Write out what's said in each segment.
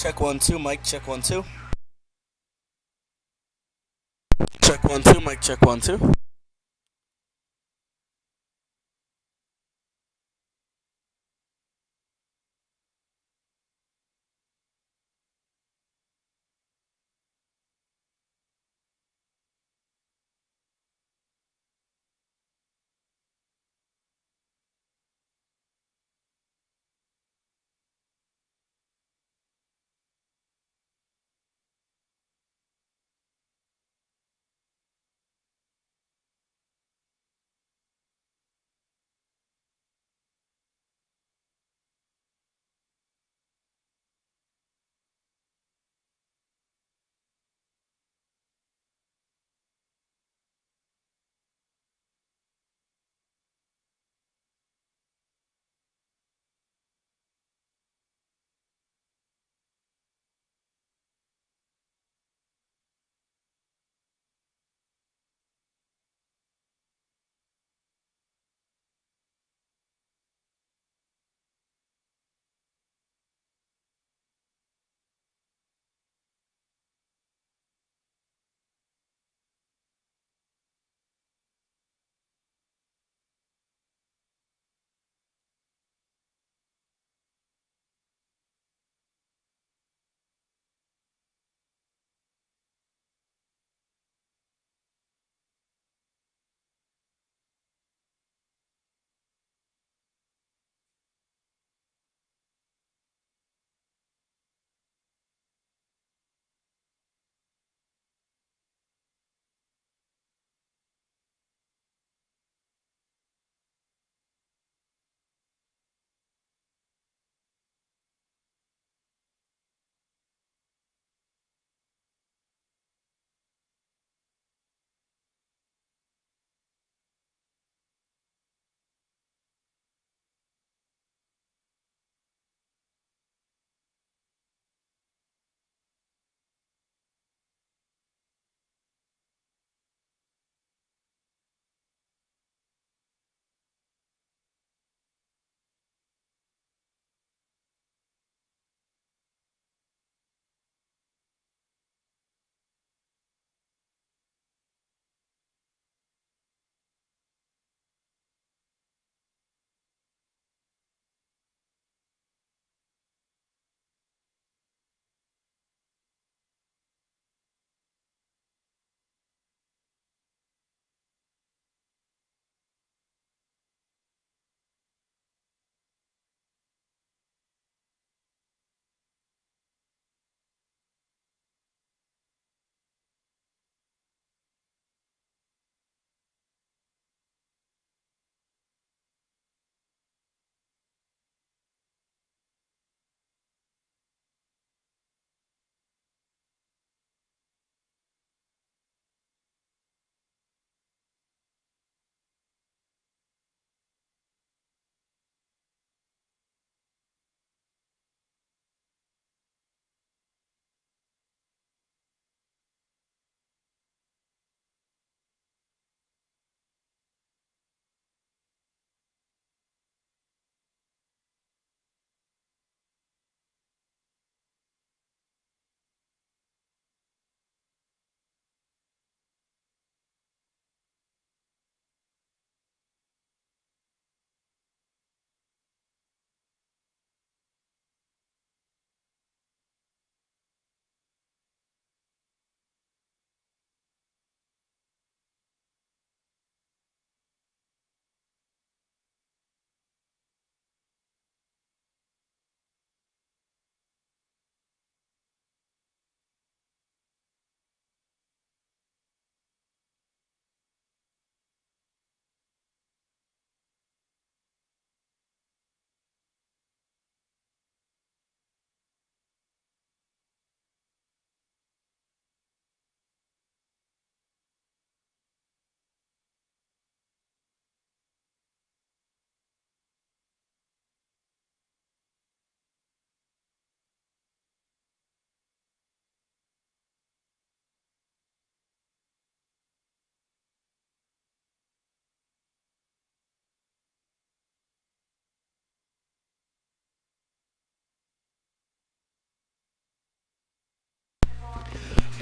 Check 1 2, Mike. Check 1 2. Check 1 2, Mike. Check 1 2.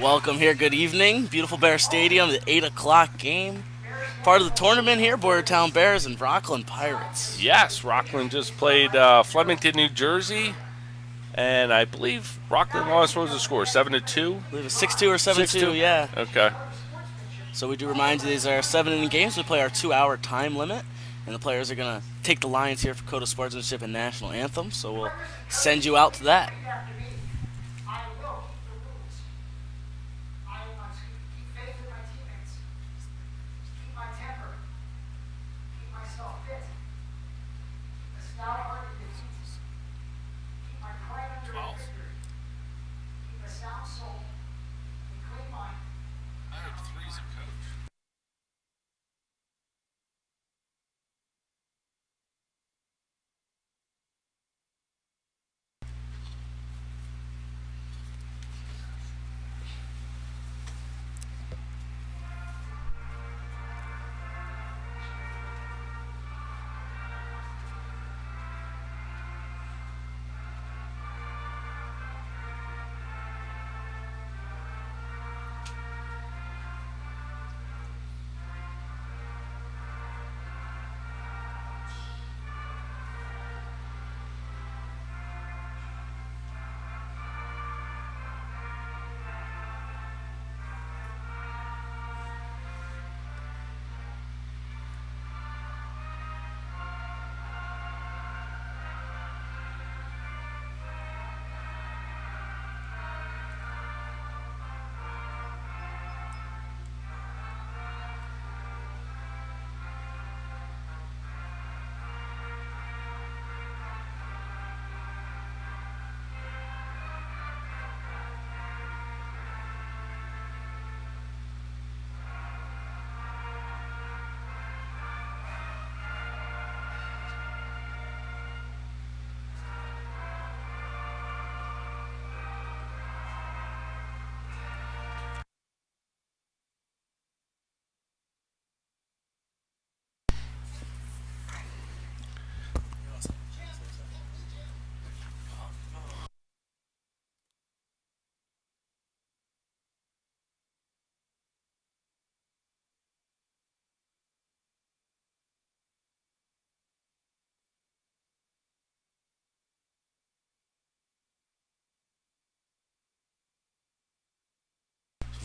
Welcome here. Good evening. Beautiful Bear Stadium, the 8 o'clock game. Part of the tournament here, Boyertown Bears and Rockland Pirates. Yes, Rockland just played Flemington, New Jersey, and I believe Rockland lost. What was the score? 7-2. I believe it's 6-2 or 7-2, 6-2. yeah. Okay. So we do remind you these are 7 inning games. We play our 2-hour time limit, and the players are going to take the lines here for Code of Sportsmanship and National Anthem. So we'll send you out to that.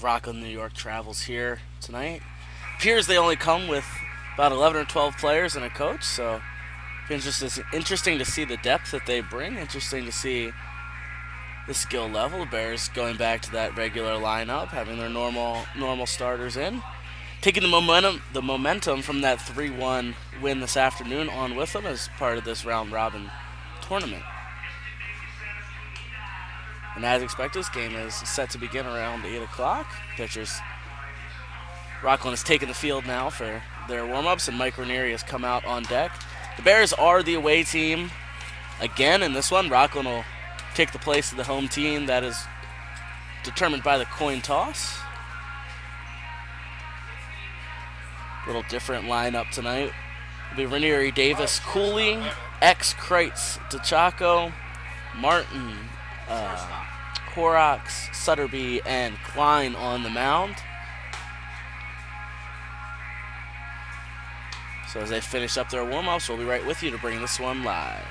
Rockland, New York travels here tonight. Appears they only come with about 11 or 12 players and a coach, so it's interesting to see the depth that they bring. Interesting to see the skill level. Bears going back to that regular lineup, having their normal starters in, taking the momentum from that 3-1 win this afternoon on with them as part of this round robin tournament. And as expected, this game is set to begin around 8 o'clock. Pitchers Rockland has taken the field now for their warm-ups, and Mike Ranieri has come out on deck. The Bears are the away team again in this one. Rockland will take the place of the home team. That is determined by the coin toss. A little different lineup tonight. It'll be Ranieri, Davis, Cooley, X, Kreitz, DeChaco, Martin, Horrocks, Sutterby, and Klein on the mound. So as they finish up their warm-ups, we'll be right with you to bring this one live.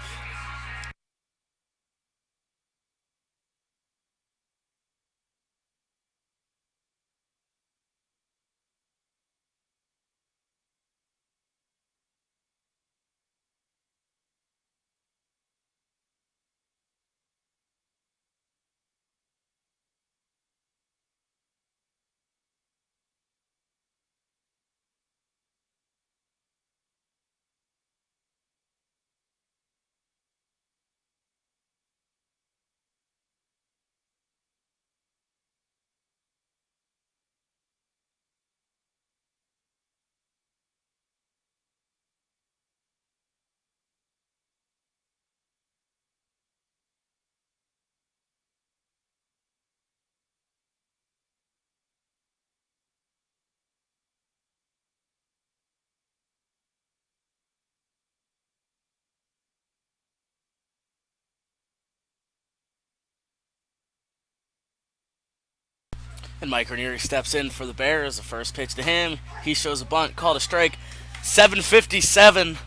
And Mike Ranieri steps in for the Bears. The first pitch to him. He shows a bunt, called a strike. 7:57,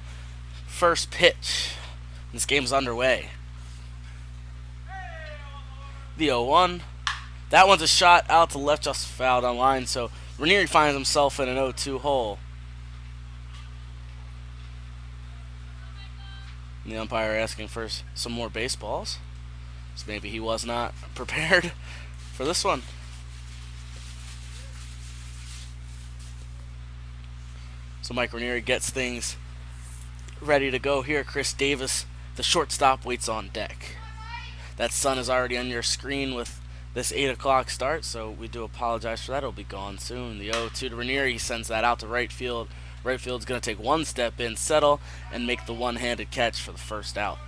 first pitch. This game's underway. The 0-1. That one's a shot out to left, just fouled on line, so Ranieri finds himself in an 0-2 hole. And the umpire asking for some more baseballs. So maybe he was not prepared for this one. So Mike Ranieri gets things ready to go here. Chris Davis, the shortstop, waits on deck. That sun is already on your screen with this 8 o'clock start, so we do apologize for that. It'll be gone soon. The 0-2 to Ranieri. He sends that out to right field. Right field's going to take one step in, settle, and make the one-handed catch for the first out.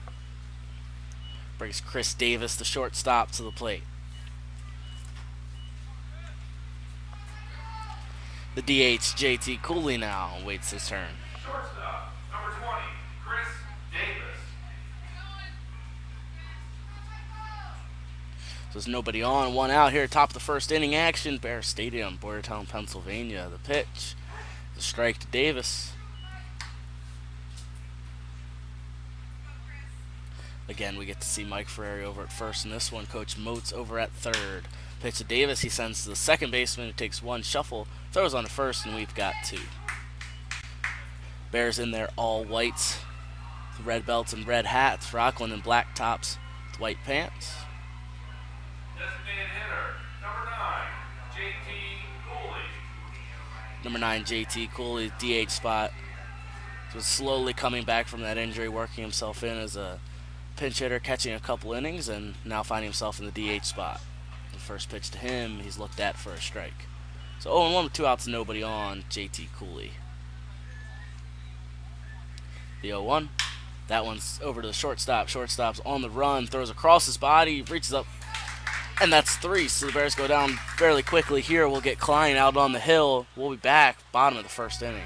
Brings Chris Davis, the shortstop, to the plate. The DH, JT Cooley, now waits his turn. Shortstop, number 20, Chris Davis. So there's nobody on, one out here, top of the first inning action. Bear Stadium, Boyertown, Pennsylvania. The pitch, the strike to Davis. Again, we get to see Mike Ferrari over at first in this one. Coach Moats over at third. Pitch to Davis. He sends to the second baseman, who takes one shuffle, throws on to first, and we've got two. Bears in their all whites, red belts and red hats. Rockland in black tops with white pants. Designated hitter, number 9, JT Cooley. Number 9, JT Cooley, DH spot. Was slowly coming back from that injury, working himself in as a pinch hitter, catching a couple innings, and now finding himself in the DH spot. The first pitch to him, he's looked at for a strike. So 0-1 with 2 outs, nobody on, JT Cooley. The 0-1. That one's over to the shortstop. Shortstop's on the run, throws across his body, reaches up, and that's 3. So the Bears go down fairly quickly here. We'll get Klein out on the hill. We'll be back, bottom of the first inning.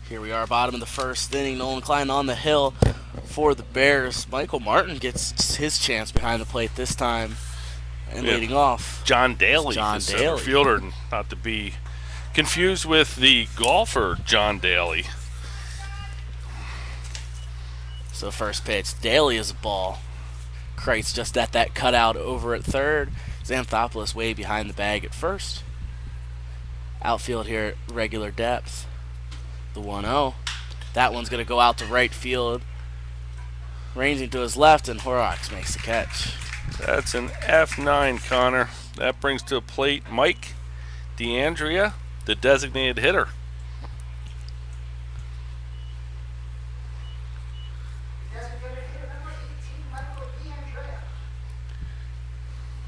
Here we are, bottom of the first inning. Nolan Klein on the hill for the Bears. Michael Martin gets his chance behind the plate this time and leading off. John Daly, John the Daly. center fielder, not to be confused with the golfer John Daly. So first pitch, Daly is a ball. Kreitz just at that cutout over at third. Xanthopoulos way behind the bag at first. Outfield here at regular depth. The 1-0. That one's going to go out to right field. Ranging to his left, and Horrocks makes the catch. That's an F9, Connor. That brings to the plate Mike DeAndrea, the designated hitter.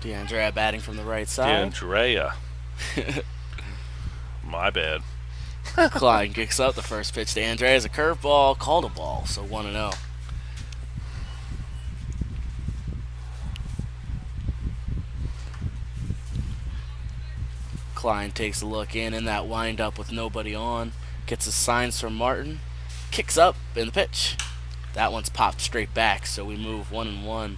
DeAndrea batting from the right side. DeAndrea. My bad. Klein kicks up the first pitch. DeAndrea is a curveball, called a ball, so 1-0. Klein takes a look in that windup with nobody on. Gets his signs from Martin. Kicks up in the pitch. That one's popped straight back, so we move 1-1.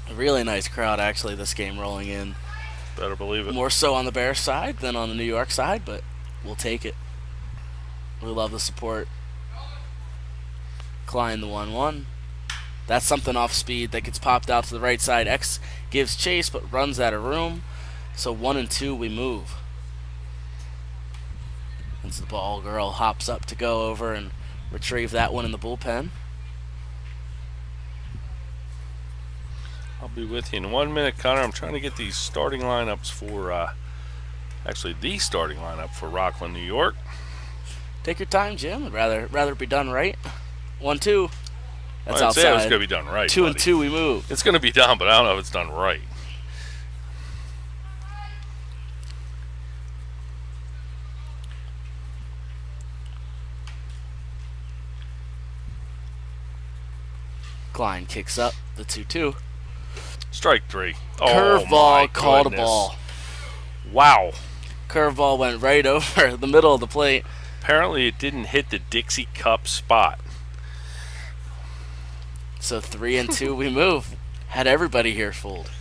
A really nice crowd, actually, this game rolling in. Better believe it. More so on the Bears side than on the New York side, but we'll take it. We love the support. Klein the 1-1. That's something off speed that gets popped out to the right side. X gives chase but runs out of room. So 1-2 we move. And so the ball girl hops up to go over and retrieve that one in the bullpen. I'll be with you in 1 minute, Connor. I'm trying to get these starting lineups for, actually the starting lineup for Rockland, New York. Take your time, Jim. I'd rather it be done right. 1-2. That's I'd outside. say it was going to be done right. 2-2 we move. It's going to be done, but I don't know if it's done right. Klein kicks up the 2-2. Strike three. Curveball, called a ball. Wow. Curveball went right over the middle of the plate. Apparently it didn't hit the Dixie Cup spot. So 3-2 we move. Had everybody here fooled.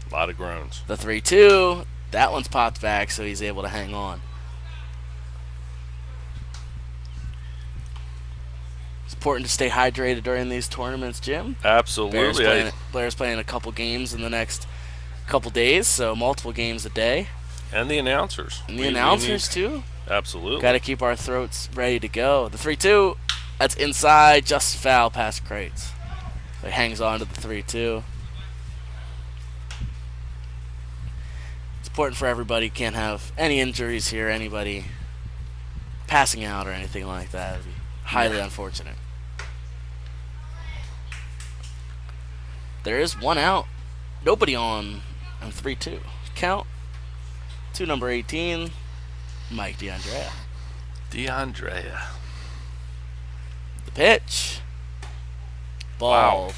A lot of groans. The 3-2, that one's popped back, so he's able to hang on. It's important to stay hydrated during these tournaments, Jim. Absolutely. Bears playing a couple games in the next couple days, so multiple games a day. And the announcers. And the announcers, too. Absolutely. Got to keep our throats ready to go. The 3-2, that's inside, just foul past Kreitz. It hangs on to the 3-2. It's important for everybody. Can't have any injuries here, anybody passing out or anything like that. It'd be highly unfortunate. There is one out. Nobody on 3-2. Count to number 18, Mike DeAndrea. DeAndrea. The pitch. Ball. Wow.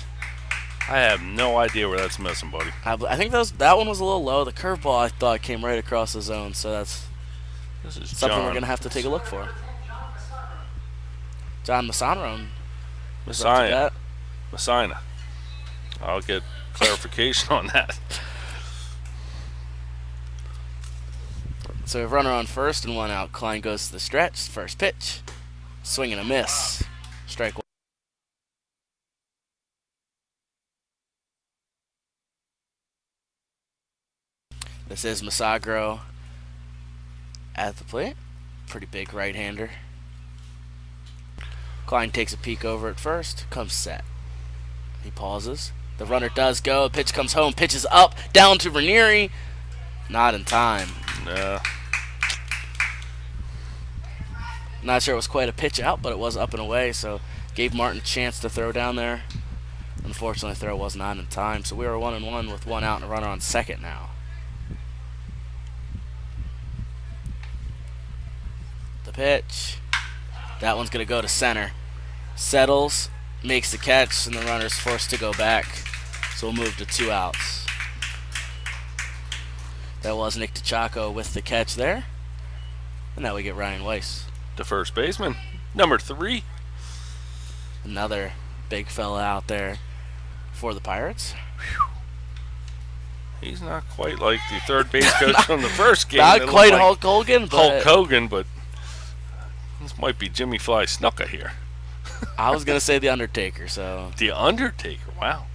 I have no idea where that's missing, buddy. I think that one was a little low. The curveball, I thought, came right across the zone, so that's something we're going to have to take a look for. John Massanaro. Messina. I'll get clarification on that. So we have runner on first and one out. Klein goes to the stretch. First pitch. Swing and a miss. Strike one. This is Masagro at the plate. Pretty big right-hander. Klein takes a peek over at first. Comes set. He pauses. The runner does go. Pitch comes home. Pitches up. Down to Ranieri. Not in time. Nah. Not sure it was quite a pitch out, but it was up and away, so gave Martin a chance to throw down there. Unfortunately, throw was not in time, so we are 1-1 with one out and a runner on second now. The pitch. That one's going to go to center. Settles, makes the catch, and the runner's forced to go back. So we'll move to 2 outs. That was Nick DeChaco with the catch there. And now we get Ryan Weiss. The first baseman, number 3. Another big fella out there for the Pirates. He's not quite like the third base coach from the first game. Not That looked quite like Hulk Hogan, Hulk but Hogan, but this might be Jimmy Fly Snuka here. I was gonna say the Undertaker. So The Undertaker. Wow.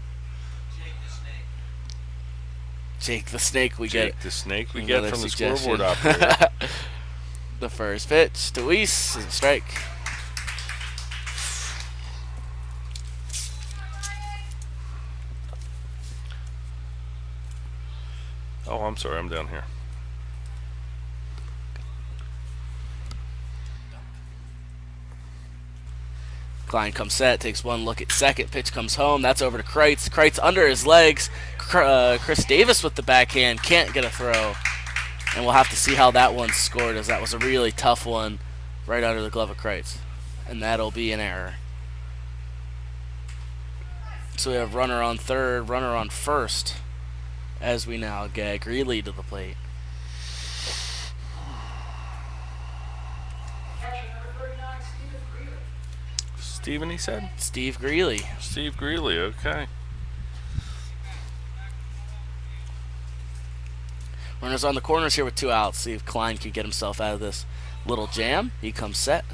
Jake the Snake, we Jake get the Snake we another get from the suggestion. scoreboard operator. The first pitch to Weiss is a strike. Oh, I'm sorry. I'm down here. Klein comes set, takes one look at second. Pitch comes home. That's over to Kreitz. Kreitz under his legs. Chris Davis with the backhand can't get a throw. And we'll have to see how that one's scored, as that was a really tough one right under the glove of Kreitz. And that'll be an error. So we have runner on third, runner on first, as we now get Greeley to the plate. Steven, he said? Steve Greeley. Steve Greeley, okay. Runners on the corners here with 2 outs. See if Klein can get himself out of this little jam. He comes set.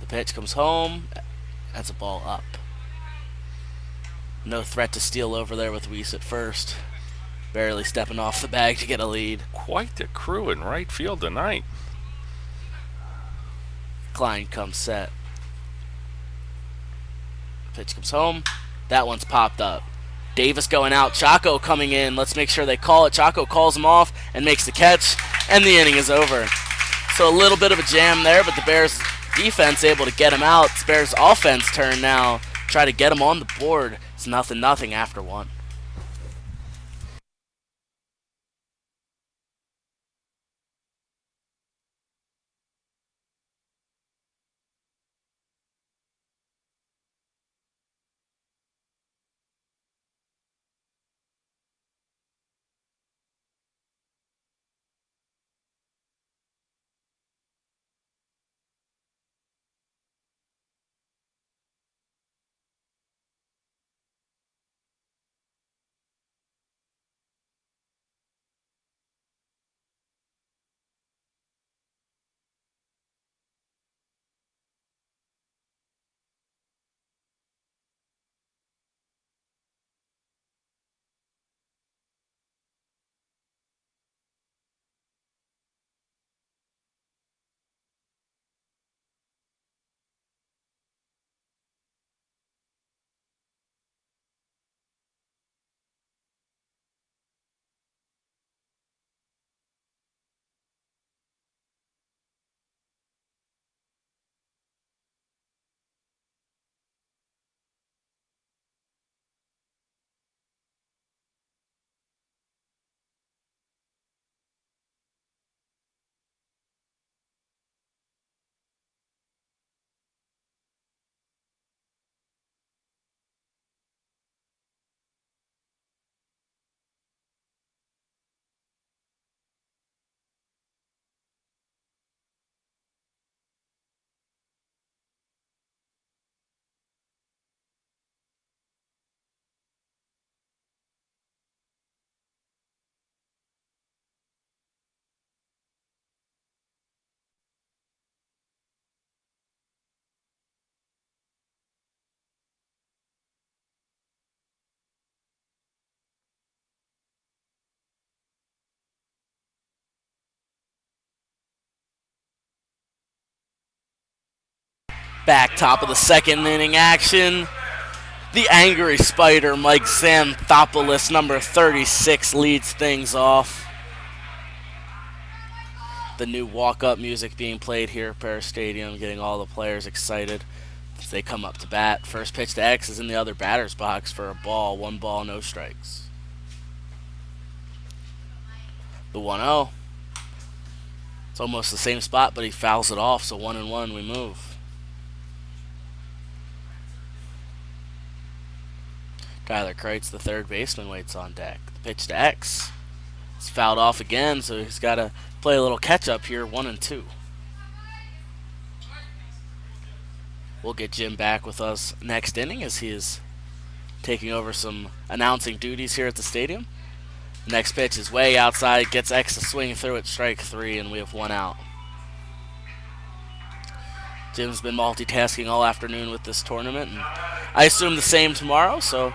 The pitch comes home. That's a ball up. No threat to steal over there with Weiss at first. Barely stepping off the bag to get a lead. Quite the crew in right field tonight. Klein comes set. Pitch comes home. That one's popped up. Davis going out. Chaco coming in. Let's make sure they call it. Chaco calls him off and makes the catch, and the inning is over. So a little bit of a jam there, but the Bears defense able to get him out. It's Bears offense turn now. Try to get him on the board. It's 0-0 after 1. Back top of the second inning action. The angry spider, Mike Xanthopoulos, number 36, leads things off. The new walk-up music being played here at Paris Stadium, getting all the players excited as they come up to bat. First pitch to X is in the other batter's box for a ball. 1 ball, no strikes. The 1-0. It's almost the same spot, but he fouls it off, so 1-1 we move. Tyler Kreitz, the third baseman, waits on deck. The pitch to X. It's fouled off again, so he's got to play a little catch-up here, 1-2. We'll get Jim back with us next inning as he is taking over some announcing duties here at the stadium. Next pitch is way outside, gets X to swing through it, strike three, and we have one out. Jim's been multitasking all afternoon with this tournament, and I assume the same tomorrow, so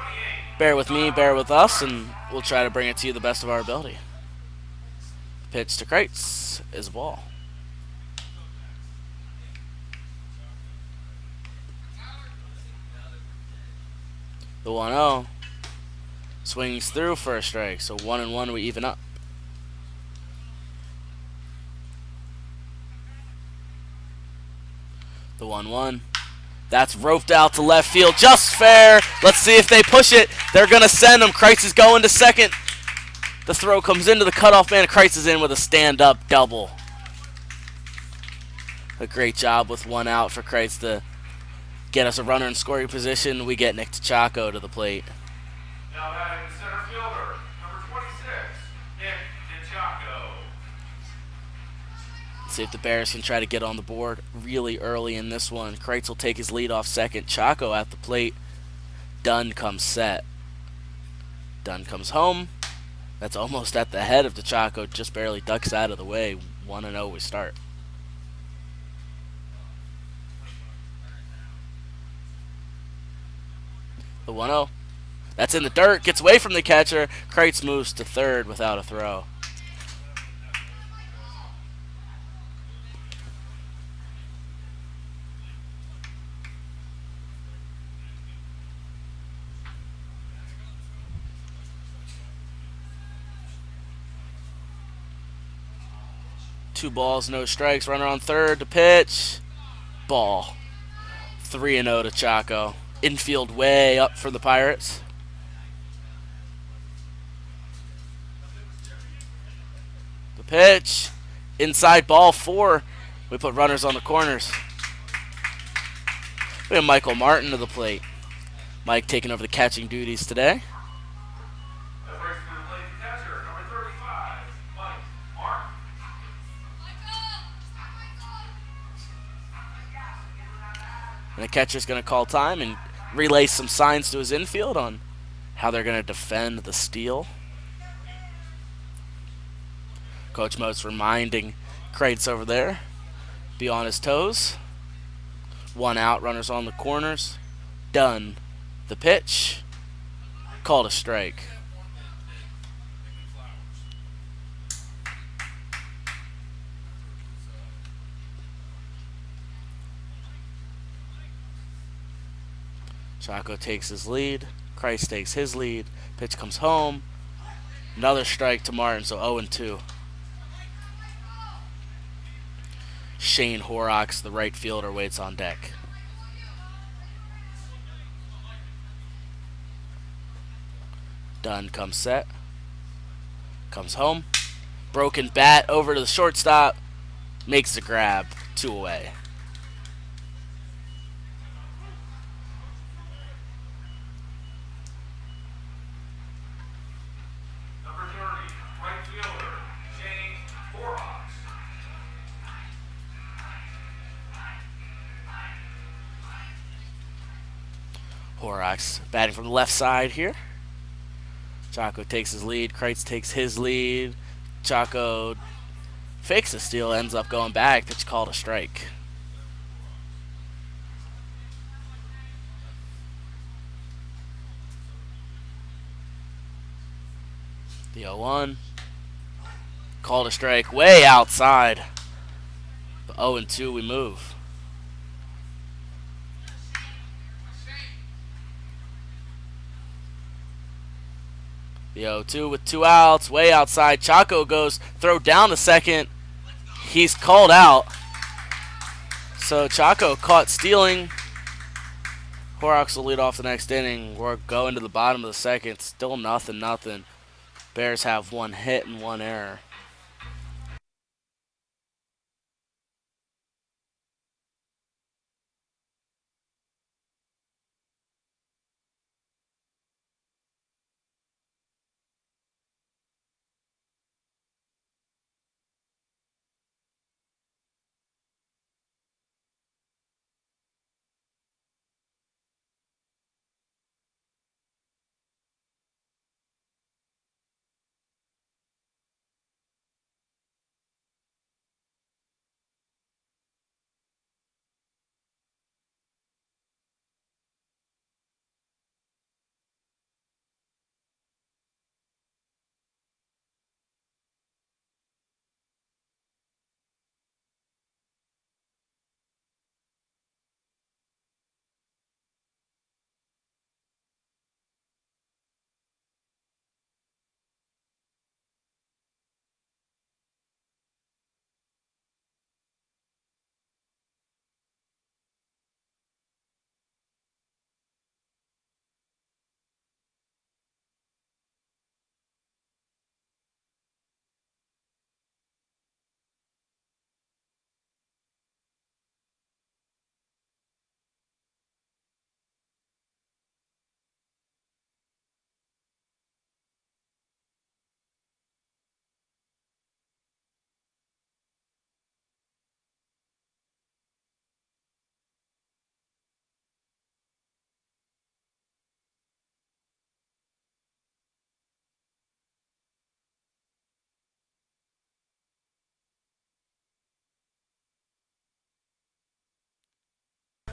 bear with me, bear with us, and we'll try to bring it to you the best of our ability. Pitch to Kreitz is a ball. The 1-0 swings through for a strike, so 1-1 we even up. The 1-1. That's roped out to left field, just fair. Let's see if they push it. They're going to send him. Kreitz is going to second. The throw comes into the cutoff man. Kreitz is in with a stand-up double. A great job with one out for Kreitz to get us a runner in scoring position. We get Nick Tachako to the plate. Now batting the center fielder, number 26, Nick Tachako. See if the Bears can try to get on the board really early in this one. Kreitz will take his lead off second. Chaco at the plate. Dunn comes set. Dunn comes home. That's almost at the head of the Chaco. Just barely ducks out of the way. 1-0 we start. The 1-0. That's in the dirt. Gets away from the catcher. Kreitz moves to third without a throw. Two balls, no strikes. Runner on third to pitch. Ball. 3-0 to Chaco. Infield way up for the Pirates. The pitch. Inside ball 4. We put runners on the corners. We have Michael Martin to the plate. Mike taking over the catching duties today. That brings to the plate the catcher, number 35, Mike Martin. And the catcher's going to call time and relay some signs to his infield on how they're going to defend the steal. Coach Mo's reminding Kreitz over there, be on his toes. One out, runners on the corners. Done. The pitch. Called a strike. Chaco takes his lead. Kreitz takes his lead. Pitch comes home. Another strike to Martin, so 0-2. Shane Horrocks, the right fielder, waits on deck. Dunn comes set. Comes home. Broken bat over to the shortstop. Makes the grab. 2 away. Number 30, right fielder, Shane Horrocks. Horrocks batting from the left side here. Chaco takes his lead. Kreitz takes his lead. Chaco fakes a steal, ends up going back. Pitch called a strike. The 0-1. Called a strike way outside. But 0-2 we move. The 0-2 with 2 outs, way outside. Chaco goes, throw down to second. He's called out. So Chaco caught stealing. Horrocks will lead off the next inning. We're going to the bottom of the second. Still nothing. Bears have 1 hit and 1 error.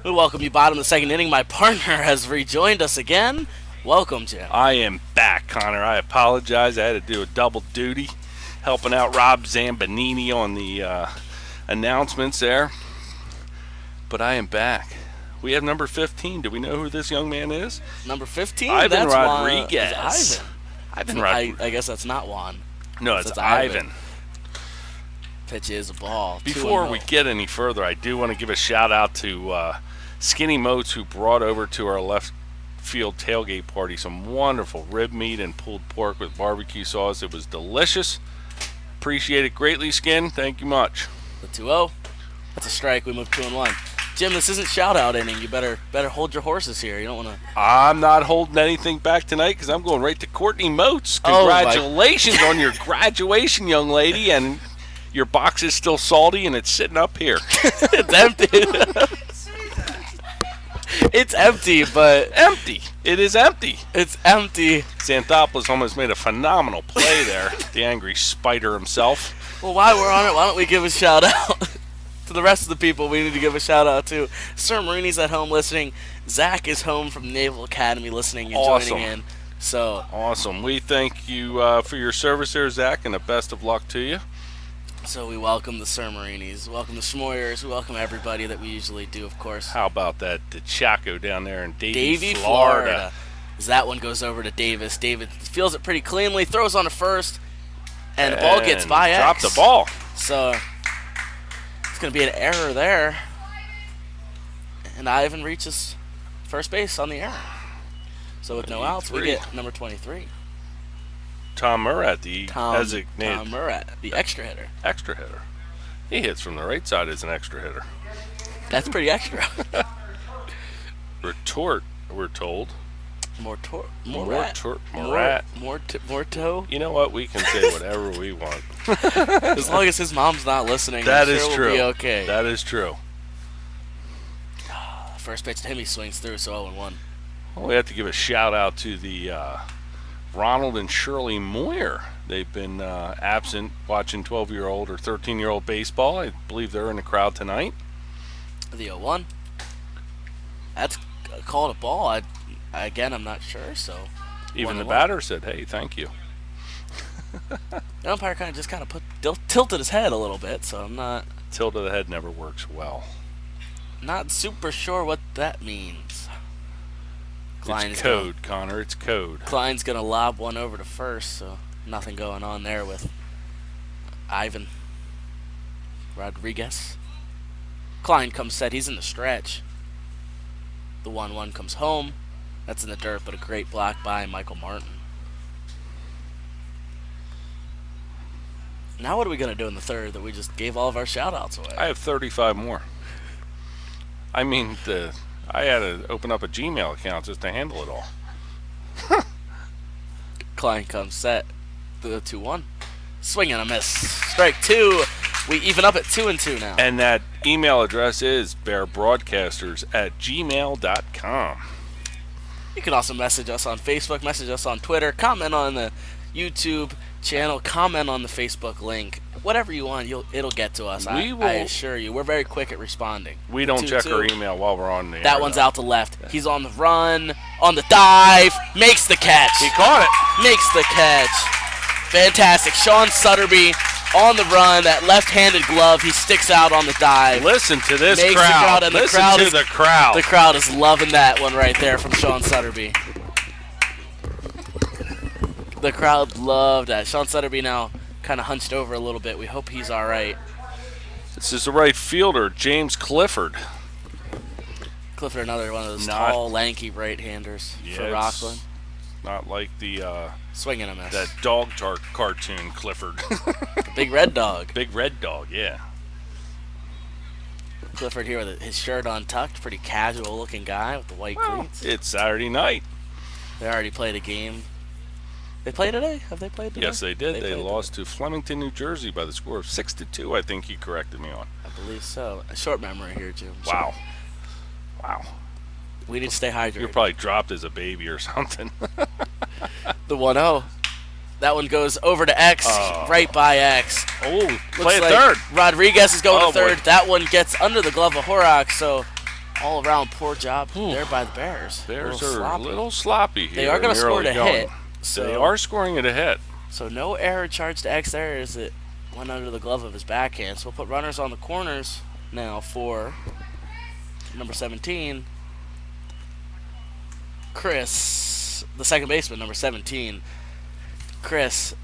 We welcome you bottom of the second inning. My partner has rejoined us again. Welcome, Jim. I am back, Connor. I apologize. I had to do a double duty, helping out Rob Zambanini on the announcements there. But I am back. We have number 15. Do we know who this young man is? Number 15? Ivan That's Rodriguez. I guess that's not Juan. No, it's Ivan. Pitch is a ball. Before we get any further, I do want to give a shout out to Skinny Moats, who brought over to our left field tailgate party some wonderful rib meat and pulled pork with barbecue sauce. It was delicious. Appreciate it greatly, Skin. Thank you much. The 2-0. That's a strike. We move 2-1. Jim, this isn't shout-out inning. You better hold your horses here. You don't want to. I'm not holding anything back tonight because I'm going right to Courtney Moats. Congratulations on your graduation, young lady, and your box is still salty and it's sitting up here. It's empty. It's empty, but empty. It is empty. It's empty. Xanthopoulos almost made a phenomenal play there. The angry spider himself. Well, while we're on it, why don't we give a shout-out to the rest of the people we need to give a shout-out to. Sir Marini's at home listening. Zach is home from Naval Academy listening and joining in. So awesome. We thank you for your service there, Zach, and the best of luck to you. So we welcome the Sir Marinis, welcome the Schmoyers, we welcome everybody that we usually do, of course. How about that Chaco down there in Davie, Florida. As that one goes over to Davis. David feels it pretty cleanly, throws on to first, and the ball gets by X. Dropped the ball. So it's going to be an error there. And Ivan reaches first base on the error. So with no outs, we get number 23. Tom Murat, the designated. Tom Murat, the extra hitter. Extra hitter. He hits from the right side as an extra hitter. That's pretty extra. Retort, we're told. Morto. You know what? We can say whatever we want. As long as his mom's not listening, that I'm is sure true. We'll be okay. That is true. First pitch to him, he swings through, so 0-1. Well, we have to give a shout out to the Ronald and Shirley Moyer. They've been absent watching 12-year-old or 13-year-old baseball. I believe they're in the crowd tonight. The 0-1. That's called a ball. Again, I'm not sure. So even the batter said, "Hey, thank you." The umpire kind of tilted his head a little bit, so I'm not. Tilt of the head never works well. Not super sure what that means. It's code, Connor. It's code. Klein's gonna lob one over to first, so nothing going on there with Ivan Rodriguez. Klein comes set. He's in the stretch. The 1-1 comes home. That's in the dirt, but a great block by Michael Martin. Now what are we going to do in the third that we just gave all of our shout-outs away? I have 35 more. I mean, I had to open up a Gmail account just to handle it all. Klein comes set. The 2-1. Swing and a miss. Strike two. We even up at 2-2 now. And that email address is bearbroadcasters@gmail.com. You can also message us on Facebook, message us on Twitter, comment on the YouTube channel, comment on the Facebook link. Whatever you want, it'll get to us. I assure you. We're very quick at responding. We don't check our email while we're on the air. That one's out to left. He's on the run, on the dive, makes the catch. He caught it. Makes the catch. Fantastic. Sean Sutterby on the run, that left-handed glove, he sticks out on the dive. Listen to this Makes crowd. And Listen to the crowd. The crowd is loving that one right there from Sean Sutterby. The crowd loved that. Sean Sutterby now kind of hunched over a little bit. We hope he's all right. This is the right fielder, James Clifford. Clifford, another one of those tall, lanky right-handers for Rockland. Not like the swing and a miss. That dog cartoon, Clifford. The big red dog. Big red dog, yeah. Clifford here with his shirt untucked, pretty casual-looking guy with the white cleats. It's Saturday night. They already played a game. They played today? Have they played today? Yes, they did. They lost to Flemington, New Jersey by the score of 6-2, I think he corrected me on. I believe so. A short memory here, Jim. Wow. Wow. We need to stay hydrated. You were probably dropped as a baby or something. The 1-0. That one goes over to X, right by X. Oh, play it third. Rodriguez is going to third. Boy. That one gets under the glove of Horak, so all around poor job Ooh. there by the Bears. Bears a are sloppy. a little sloppy here. They are going to score it a hit. They are scoring it a hit. So no error charged to X there as it went under the glove of his backhand. So we'll put runners on the corners now for number 17, Chris, the second baseman, number 17, Chris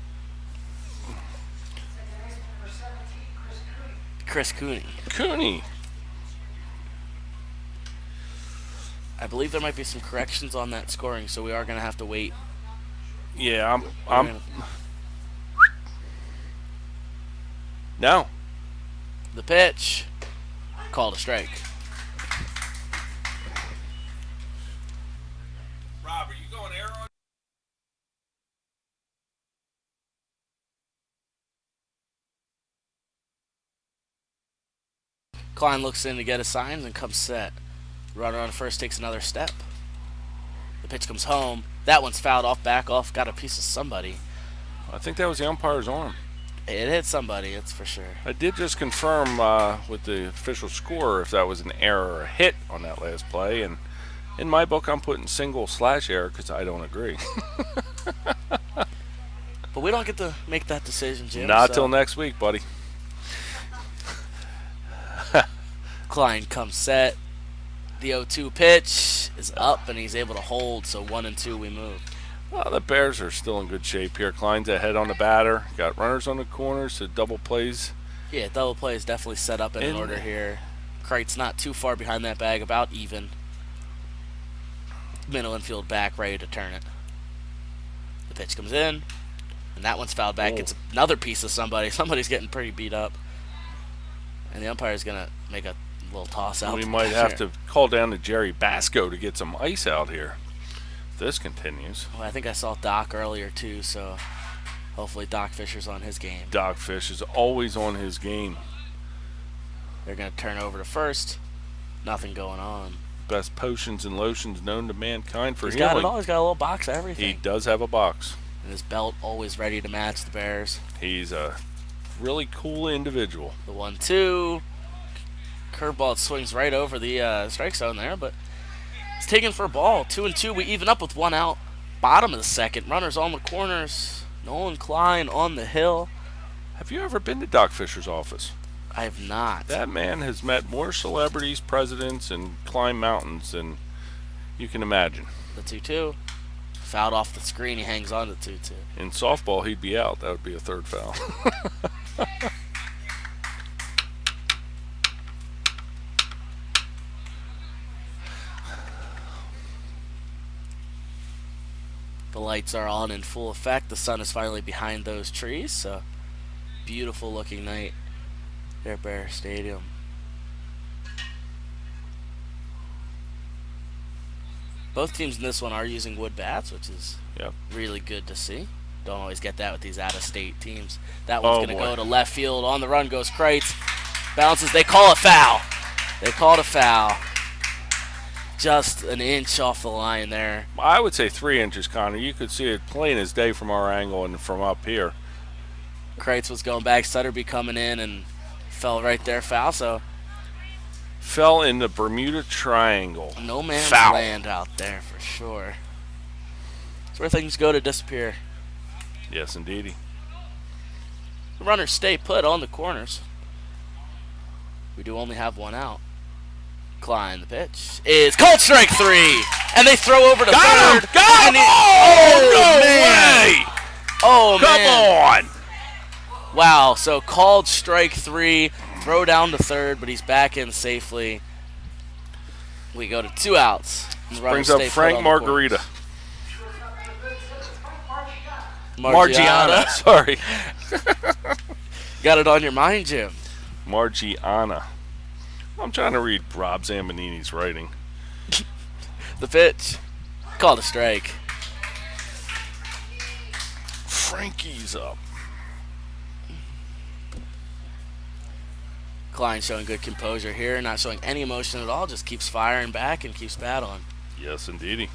Cooney. Cooney. I believe there might be some corrections on that scoring, so we are going to have to wait. Yeah, No. The pitch, called a strike. Rob, are you going air on? Klein looks in to get his signs and comes set. Runner on first takes another step. The pitch comes home. That one's fouled off, back off, got a piece of somebody. I think that was the umpire's arm. It hit somebody, it's for sure. I did just confirm with the official score if that was an error or a hit on that last play, and in my book I'm putting single/error because I don't agree. But we don't get to make that decision, Jim. Not till next week, buddy. Klein comes set. The 0-2 pitch is up, and he's able to hold, so 1-2 we move. Well, the Bears are still in good shape here. Klein's ahead on the batter. Got runners on the corners, so double plays. Yeah, double play is definitely set up in order here. Kreitz not too far behind that bag, about even. Middle infield back, ready to turn it. The pitch comes in, and that one's fouled back. It's another piece of somebody. Somebody's getting pretty beat up. And the umpire's going to make a little toss out. We might have to call down to Jerry Basco to get some ice out here. This continues. Well, I think I saw Doc earlier too, so hopefully Doc Fisher's on his game. Doc Fish is always on his game. They're going to turn over to first. Nothing going on. Best potions and lotions known to mankind for He's healing. got it all. He's got a little box of everything. He does have a box. And his belt always ready to match the Bears. He's a really cool individual. The 1-2. Curveball swings right over the strike zone there, but it's taken for a ball. 2-2. We even up with one out. Bottom of the second. Runners on the corners. Nolan Klein on the hill. Have you ever been to Doc Fisher's office? I have not. That man has met more celebrities, presidents, and climbed mountains than you can imagine. The 2-2. Fouled off the screen. He hangs on to 2-2. In softball, he'd be out. That would be a third foul. The lights are on in full effect. The sun is finally behind those trees, so beautiful looking night here at Bear Stadium. Both teams in this one are using wood bats, which is really good to see. Don't always get that with these out-of-state teams. That one's going to go to left field. On the run goes Kreitz. Bounces. They call it foul. They called a foul. Just an inch off the line there. I would say 3 inches, Connor. You could see it plain as day from our angle and from up here. Kreitz was going back. Sutterby coming in and fell right there. Foul. So fell in the Bermuda Triangle. No man's land out there for sure. It's where things go to disappear. Yes, indeedy. The runners stay put on the corners. We do only have one out. Klein, the pitch is called strike 3, and they throw over to third. Got him! Oh, no way! Oh, man. Come on! Wow, so called strike 3, throw down to third, but he's back in safely. We go to 2 outs. Brings up Frank Margarita. Margiana. Sorry. Got it on your mind, Jim. Margiana. I'm trying to read Rob Zambanini's writing. The pitch. Called a strike. Frankie's up. Klein showing good composure here, not showing any emotion at all, just keeps firing back and keeps battling. Yes, indeedy.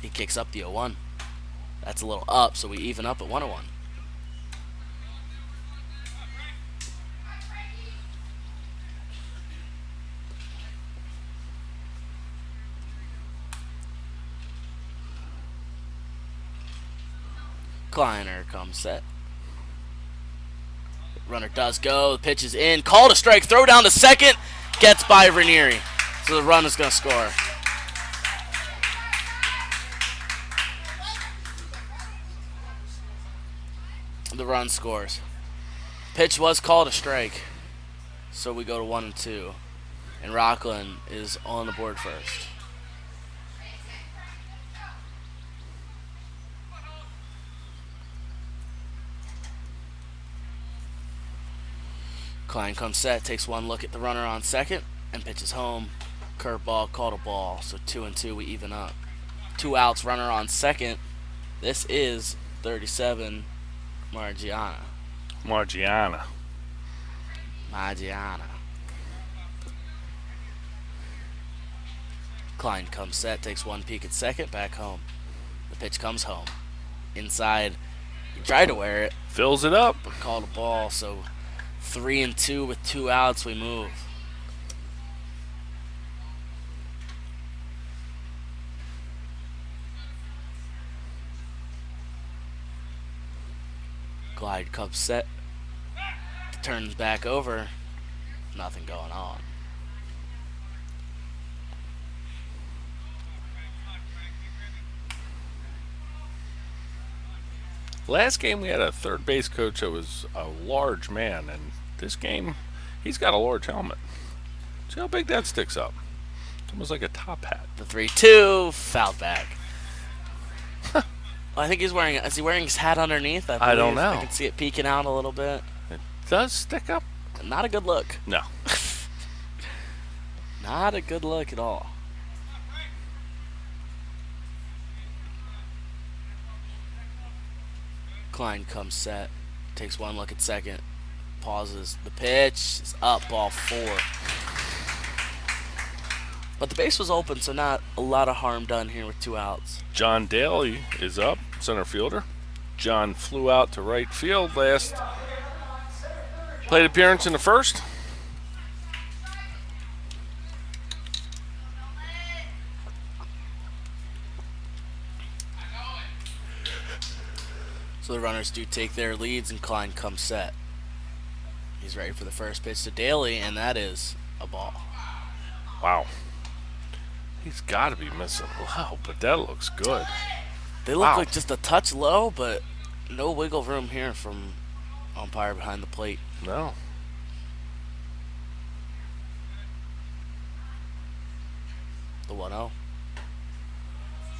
He kicks up the 0-1. That's a little up, so we even up at 1-1. Kleiner comes set. Runner does go. The pitch is in. Called a strike. Throw down to second. Gets by Ranieri. So the run is going to score. The run scores. Pitch was called a strike. So we go to 1-2. And Rockland is on the board first. Klein comes set, takes one look at the runner on second, and pitches home. Curveball, called a ball. So 2-2, we even up. 2 outs, runner on second. This is 37, Margiana. Margiana. Klein comes set, takes one peek at second, back home. The pitch comes home. Inside, he tried to wear it, Fills it up. but called a ball. So 3-2 with 2 outs, we move. Glide comes set, turns back over, nothing going on. Last game we had a third base coach that was a large man, and this game he's got a large helmet. See how big that sticks up? It's almost like a top hat. The 3-2, fouled back. I think he's wearing. Is he wearing his hat underneath? I don't know. I can see it peeking out a little bit. It does stick up. Not a good look. No. Not a good look at all. Klein comes set, takes one look at second, pauses. The pitch is up, ball 4. But the base was open, so not a lot of harm done here with 2 outs. John Daly is up, center fielder. John flew out to right field last plate appearance in the first. So the runners do take their leads, and Klein comes set. He's ready for the first pitch to Daly, and that is a ball. Wow. He's got to be missing low, but that looks good. They look like just a touch low, but no wiggle room here from umpire behind the plate. No. The 1-0.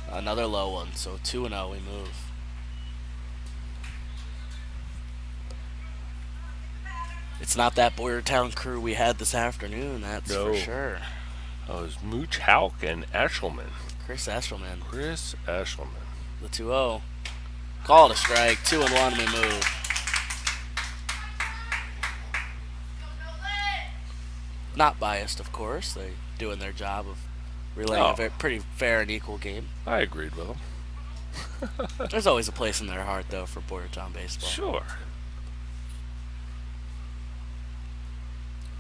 Another low one, so 2-0 we move. It's not that Boyertown crew we had this afternoon, that's for sure. Oh, it was Mooch Hauk and Eshelman. Chris Eshelman. The 2-0. Call it a strike. 2-1, we move. Not biased, of course. They're doing their job of relaying a pretty fair and equal game. I agreed with them. There's always a place in their heart, though, for Boyertown baseball. Sure.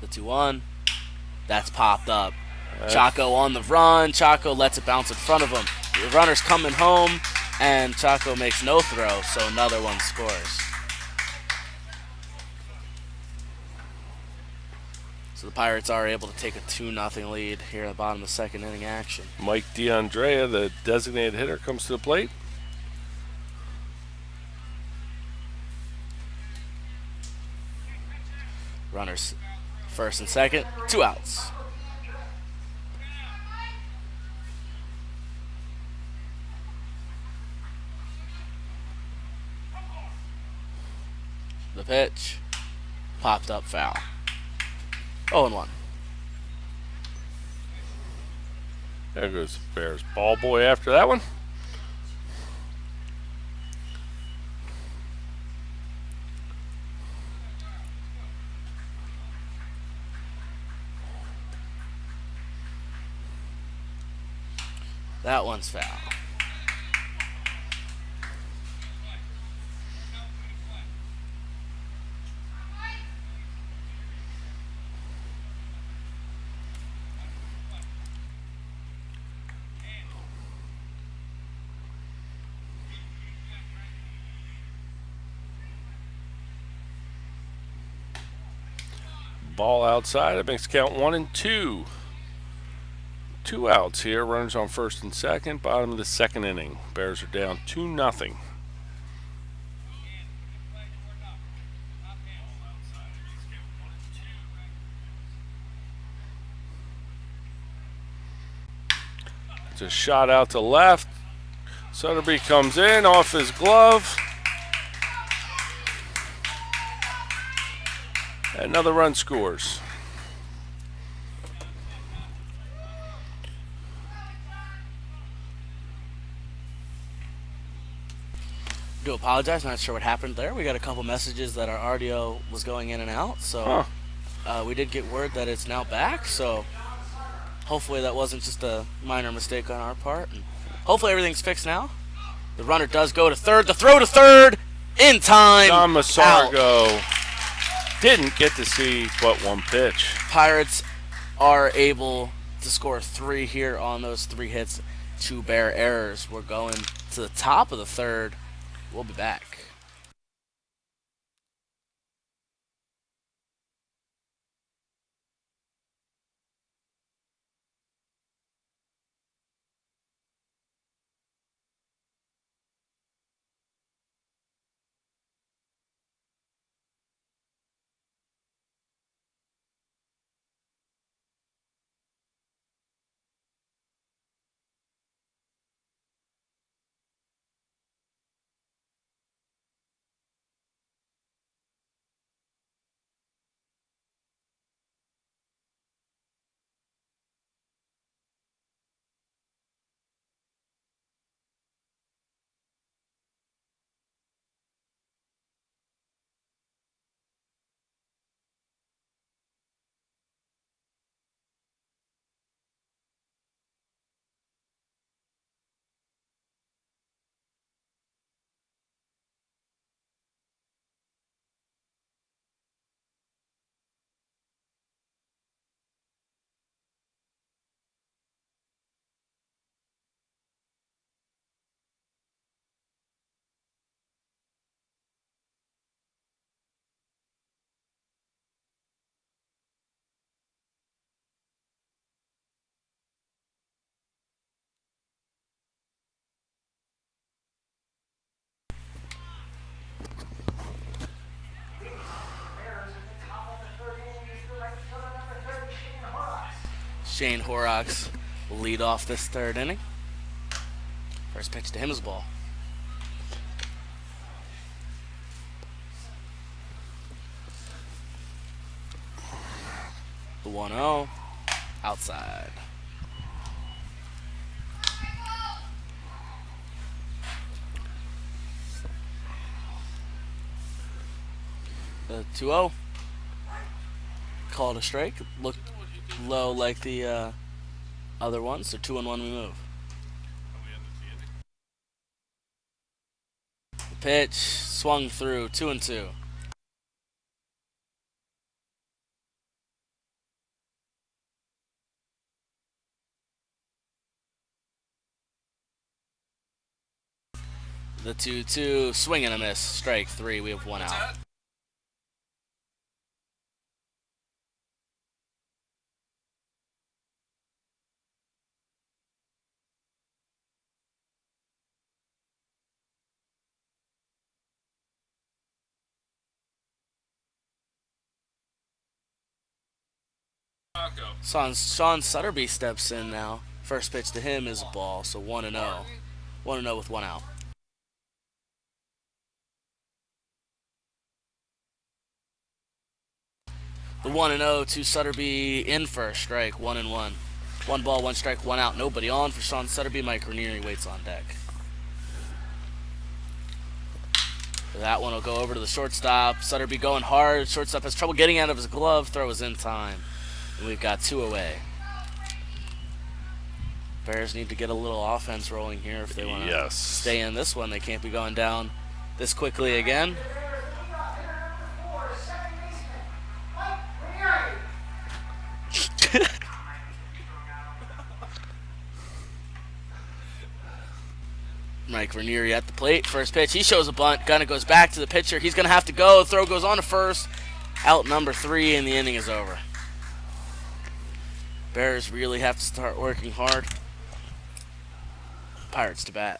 The 2-1. That's popped up. Chaco on the run. Chaco lets it bounce in front of him. The runner's coming home, and Chaco makes no throw, so another one scores. So the Pirates are able to take a 2-0 lead here at the bottom of the second inning action. Mike DeAndrea, the designated hitter, comes to the plate. Runners first and second, 2 outs. The pitch popped up foul. 0-1. There goes the Bears ball boy after that one. That one's foul. Ball outside. It makes count 1-2. 2 outs here. Runners on first and second. Bottom of the second inning. Bears are down 2-0. It's a shot out to left. Sutterby comes in off his glove. Another run scores. Do apologize, not sure what happened there. We got a couple messages that our audio was going in and out, so we did get word that it's now back, so hopefully that wasn't just a minor mistake on our part. And hopefully everything's fixed now. The runner does go to third. The throw to third in time. John Masargo didn't get to see but one pitch. Pirates are able to score 3 here on those 3 hits, 2 bare errors. We're going to the top of the third. We'll be back. Shane Horrocks will lead off this third inning. First pitch to him is a ball. The 1-0 outside. The 2-0 called a strike. Looked low like the other ones, so 2-1 we move. The pitch swung through, 2-2. The 2-2, swing and a miss, strike 3, we have 1 out. Sean Sutterby steps in now. First pitch to him is a ball, so 1-0. 1-0 with 1 out. The 1-0 to Sutterby in for a strike, 1-1. 1 ball, 1 strike, 1 out. Nobody on for Sean Sutterby. Mike Ranieri waits on deck. That one will go over to the shortstop. Sutterby going hard. Shortstop has trouble getting out of his glove. Throw is in time. And we've got 2 away. Bears need to get a little offense rolling here if they want to stay in this one. They can't be going down this quickly again. Mike Ranieri at the plate. First pitch. He shows a bunt. Gunna goes back to the pitcher. He's going to have to go. Throw goes on to first. Out number 3, and the inning is over. Bears really have to start working hard. Pirates to bat.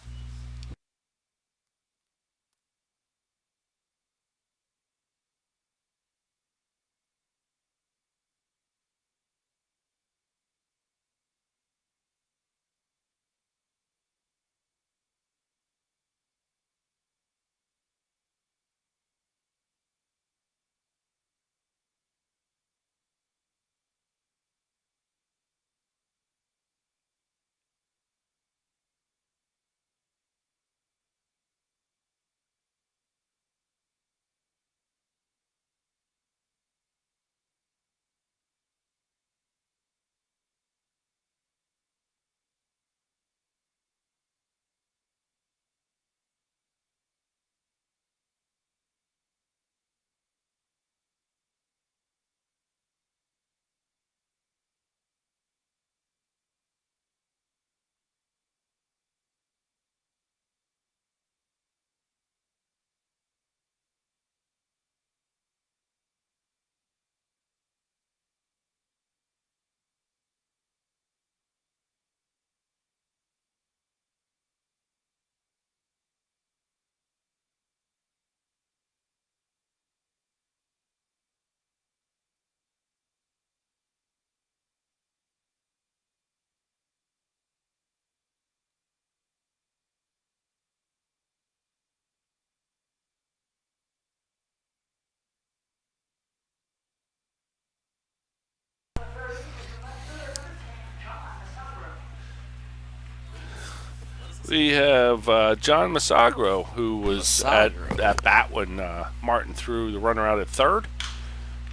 We have John Masagro, who was Masagro. at bat when Martin threw the runner out at third.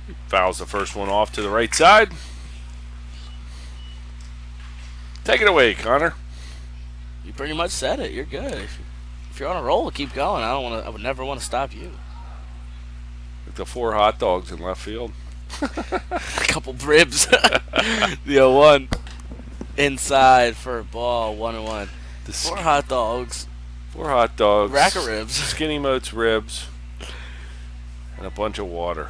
He fouls the first one off to the right side. Take it away, Connor. You pretty much said it. You're good. If you're on a roll, keep going. I would never want to stop you. Like the 4 hot dogs in left field. A couple ribs. The 0-1 inside for a ball. 1-1. 4 hot dogs. 4 hot dogs. Rack of ribs. Skinny Moat's ribs. And a bunch of water.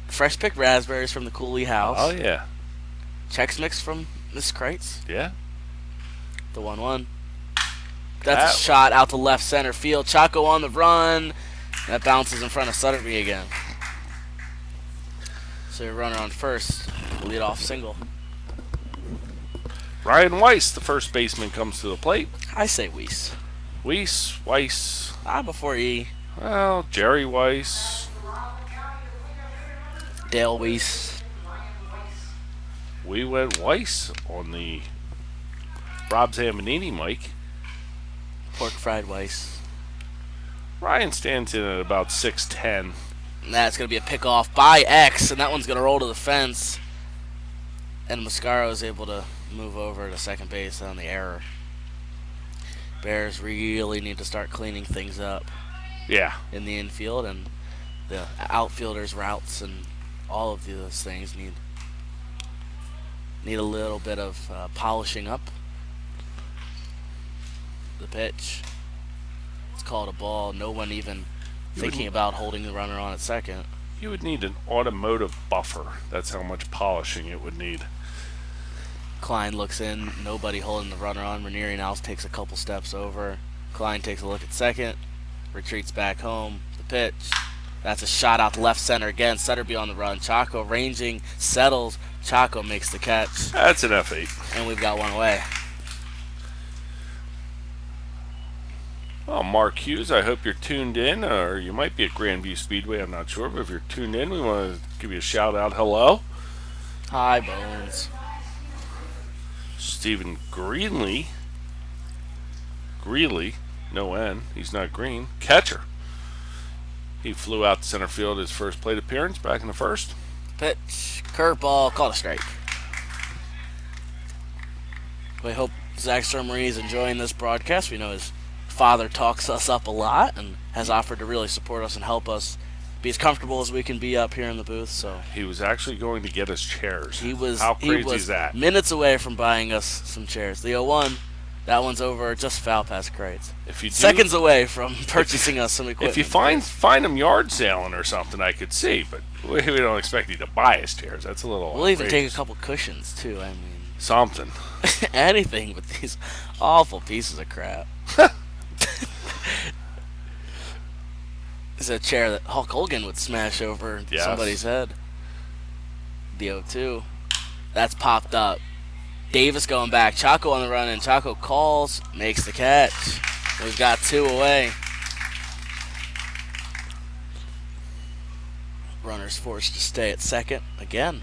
Fresh picked raspberries from the Cooley house. Oh, yeah. Chex Mix from Miss Kreitz. Yeah. The 1-1. That's a shot out to left center field. Chaco on the run. That bounces in front of Sutterby again. So your runner on first. Lead off single. Ryan Weiss, the first baseman, comes to the plate. I say Weiss. Weiss. Before E. Well, Jerry Weiss. Dale Weiss. We went Weiss on the Rob Zambanini mic. Pork fried Weiss. Ryan stands in at about 6'10". That's going to be a pickoff by X, and that one's going to roll to the fence. And Mascaro is able to move over to second base on the error. Bears really need to start cleaning things up. Yeah. In the infield, and the outfielders' routes and all of those things need a little bit of polishing up. The pitch. It's called a ball. No one even thinking about holding the runner on at second. You would need an automotive buffer. That's how much polishing it would need. Klein looks in. Nobody holding the runner on. Ranieri now takes a couple steps over. Klein takes a look at second. Retreats back home. The pitch. That's a shot out to left center again. Sutterby on the run. Chaco ranging. Settles. Chaco makes the catch. That's an F8. And we've got one away. Well, Mark Hughes, I hope you're tuned in, or you might be at Grandview Speedway, I'm not sure, but if you're tuned in, we want to give you a shout out. Hello. Hi, Bones. Stephen Greeley, no N, he's not green, catcher. He flew out to center field his first plate appearance back in the first. Pitch, curveball, called a strike. We hope Zach Sermarie is enjoying this broadcast. We know his father talks us up a lot and has offered to really support us and help us be as comfortable as we can be up here in the booth. So he was actually going to get us chairs. He was How crazy is that? Minutes away from buying us some chairs. The 0-1 That one's over just foul past Kreitz. If you do, Seconds away from purchasing us some equipment. if you find them yard selling or something, I could see, but we don't expect you to buy us chairs. That's a little. We'll even take a outrageous. couple cushions too. I mean, Something. anything with these awful pieces of crap. It's a chair that Hulk Hogan would smash over Yes. somebody's head. The 0-2. That's popped up. Davis going back. Chaco on the run, and Chaco calls, makes the catch. We've got 2 away. Runner's forced to stay at second again.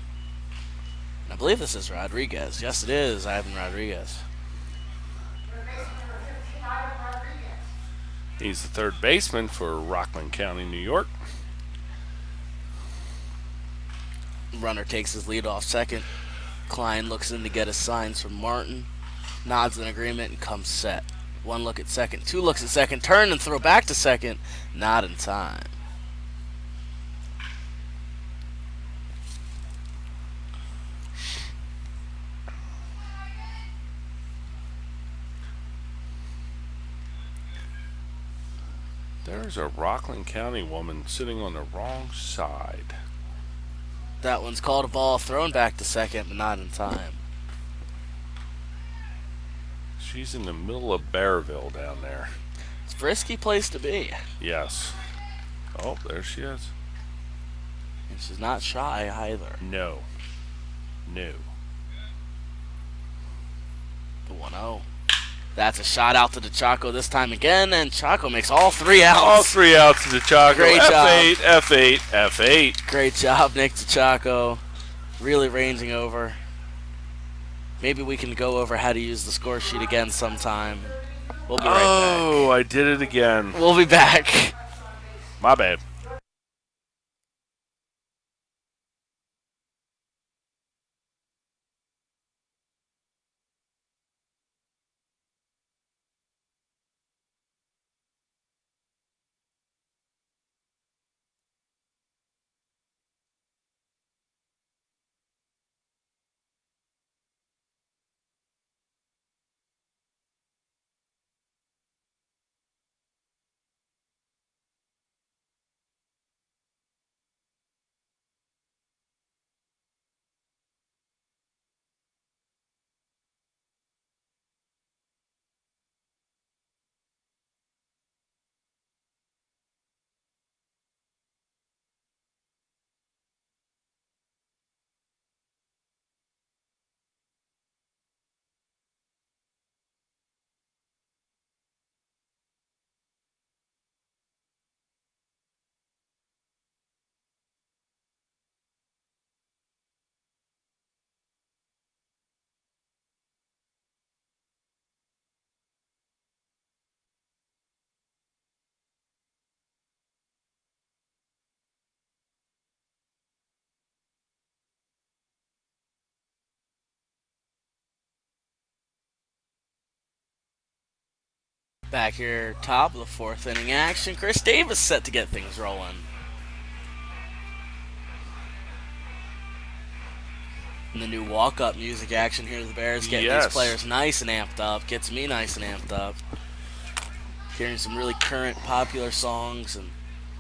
I believe this is Rodriguez. Yes, it is Ivan Rodriguez. He's the third baseman for Rockland County, New York. Runner takes his lead off second. Klein looks in to get his signs from Martin. Nods in agreement and comes set. 1 look at second, 2 looks at second, turn and throw back to second. Not in time. There's a Rockland County woman sitting on the wrong side. That one's called a ball, thrown back to second, but not in time. She's in the middle of Bearville down there. It's a risky place to be. Yes. Oh, there she is. And she's not shy either. No. No. The 1-0. That's a shot out to the Chaco this time again, and Chaco makes all 3 outs. All 3 outs to the Chaco. Great F8, job. F8, F8. Great job, Nick Chaco. Really ranging over. Maybe we can go over how to use the score sheet again sometime. We'll be right Oh, I did it again. back. We'll be back. My bad. Back here, top of the 4th inning action. Chris Davis set to get things rolling. And the new walk-up music action here. The Bears getting Yes. these players nice and amped up. Gets me nice and amped up. Hearing some really current, popular songs and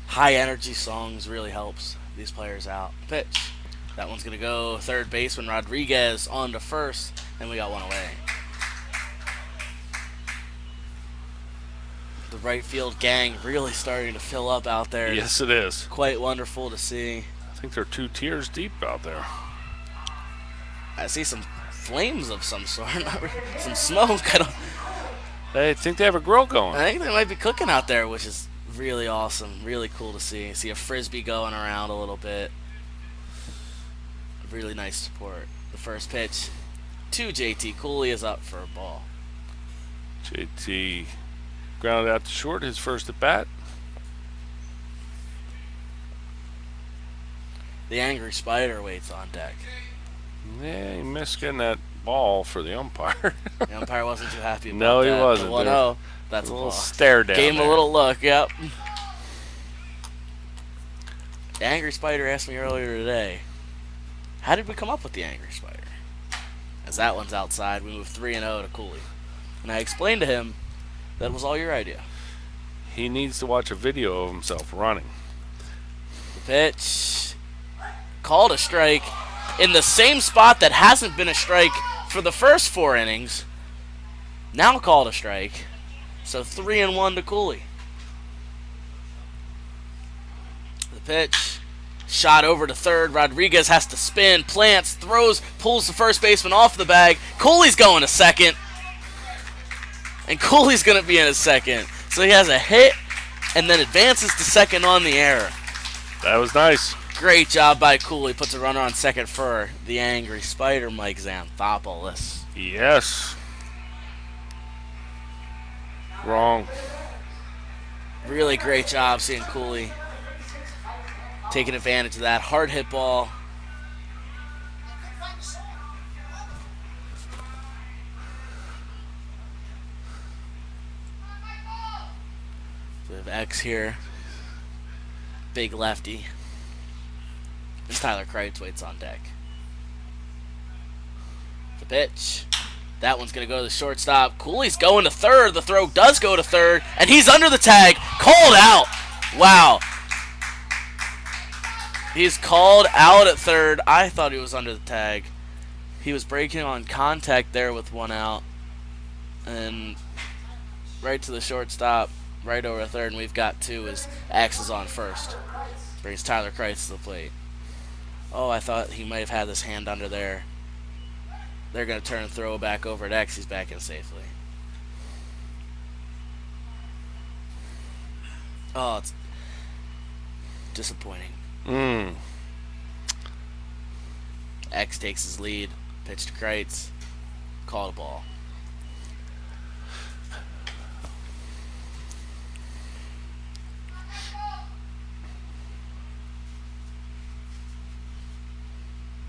high-energy songs really helps these players out. Pitch. That one's going to go third baseman Rodriguez on to first, and we got 1 away. The right field gang really starting to fill up out there. Yes, it is. Quite wonderful to see. I think they're 2 tiers deep out there. I see some flames of some sort. Some smoke. I think they have a grill going. I think they might be cooking out there, which is really awesome. Really cool to see. See a frisbee going around a little bit. Really nice support. The first pitch to JT Cooley is up for a ball. JT grounded out to short, his first at bat. The angry spider waits on deck. Yeah, he missed getting that ball for the umpire. The umpire wasn't too happy about No, he that. wasn't. The 1-0. That's a a little ball. stare down. Gave him there. a little look, yep. The angry spider asked me earlier today, how did we come up with the angry spider? As that one's outside, we move 3-0 to Cooley. And I explained to him that was all your idea. He needs to watch a video of himself running. The pitch. Called a strike in the same spot that hasn't been a strike for the first 4 innings. Now called a strike. So 3-1 to Cooley. The pitch. Shot over to third. Rodriguez has to spin. Plants, throws, pulls the first baseman off the bag. Cooley's going to second. And Cooley's going to be in a second. So he has a hit and then advances to second on the error. That was nice. Great job by Cooley. Puts a runner on second for the angry Spider, Mike Xanthopoulos. Yes. Wrong. Really great job seeing Cooley taking advantage of that hard hit ball. So we have X here. Big lefty. And Tyler Kreitz waits on deck. The pitch. That one's going to go to the shortstop. Cooley's going to third. The throw does go to third. And he's under the tag. Called out. Wow. He's called out at third. I thought he was under the tag. He was breaking on contact there with one out. And right to the shortstop. Right over to third. And we've got two as X is on first. Brings Tyler Kreitz to the plate. Oh, I thought he might have had his hand under there. They're going to turn and throw back over at X. He's back in safely. Oh, it's disappointing. X takes his lead. Pitch to Kreitz. Call the ball.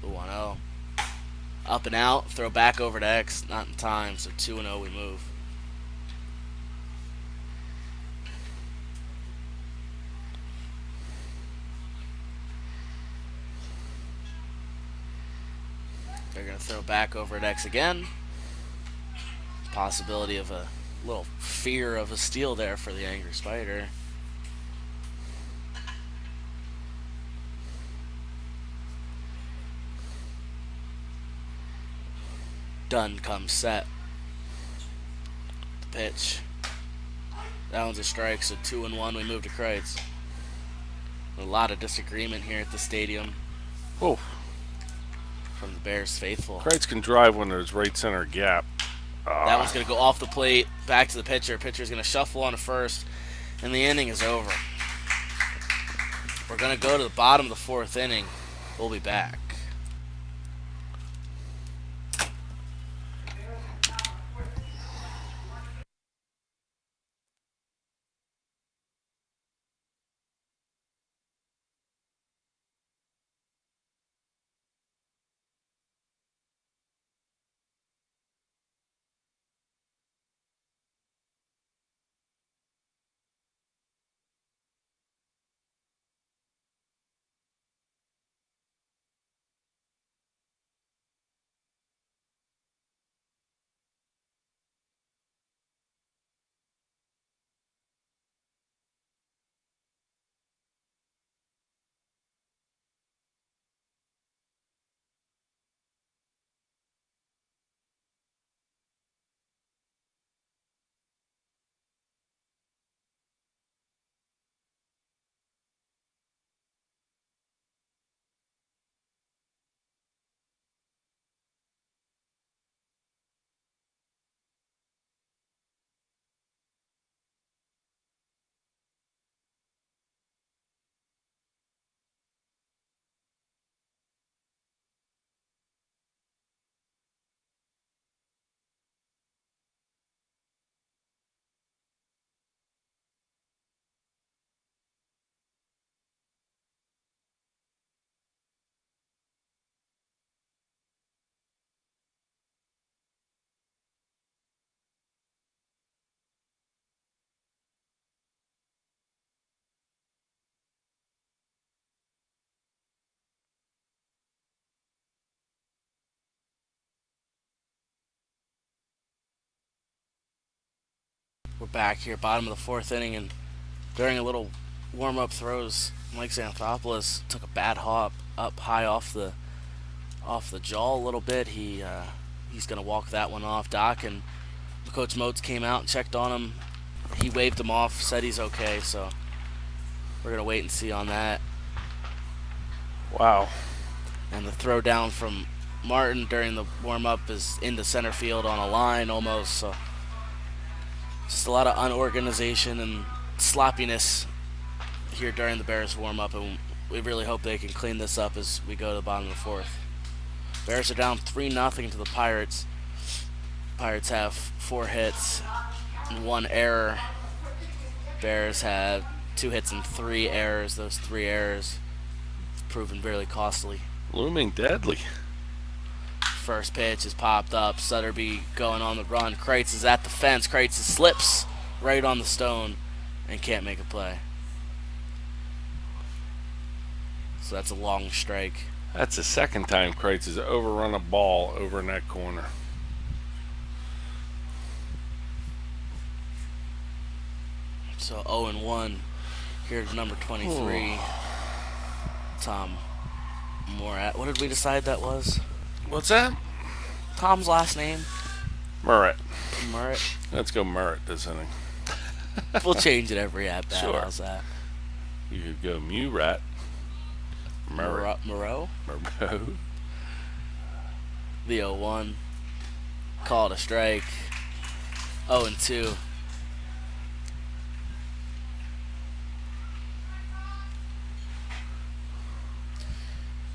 The 1-0. Up and out. Throw back over to X. Not in time, so 2-0 we move. They're going to throw back over at X again. Possibility of a little fear of a steal there for the Angry Spider. Dunn comes set. The pitch. That one's a strike, so 2-1 we move to Kreitz. A lot of disagreement here at the stadium. Whoa. From the Bears faithful. Kreitz can drive when there's right center gap. That one's going to go off the plate, back to the pitcher. Pitcher's going to shuffle on to first, and the inning is over. We're going to go to the bottom of the fourth inning. We'll be back. We're back here, bottom of the fourth inning, and during a little warm-up throws, Mike Xanthopoulos took a bad hop up high off the jaw a little bit. He's gonna walk that one off. Doc and Coach Motes came out and checked on him. He waved him off, said he's okay. So we're gonna wait and see on that. Wow. And the throw down from Martin during the warm-up is into center field on a line almost. So just a lot of unorganization and sloppiness here during the Bears warm-up, and we really hope they can clean this up as we go to the bottom of the fourth. Bears are down 3-0 to the Pirates. Pirates have 4 hits and 1 error. Bears have 2 hits and 3 errors. Those 3 errors have proven really costly. Looming deadly. First pitch is popped up. Sutterby going on the run. Kreitz is at the fence. Kreitz slips right on the stone and can't make a play. So that's a long strike. That's the second time Kreitz has overrun a ball over in that corner. So 0-1. Here's number 23. Tom Morat. What did we decide that was? What's that? Tom's last name? Murrat. Murrat. Let's go Murrat this inning. We'll change it every at bat. Sure. How's that? You could go Murat. Murrat. Moreau? Moreau. The 0-1. Called a strike. 0-2.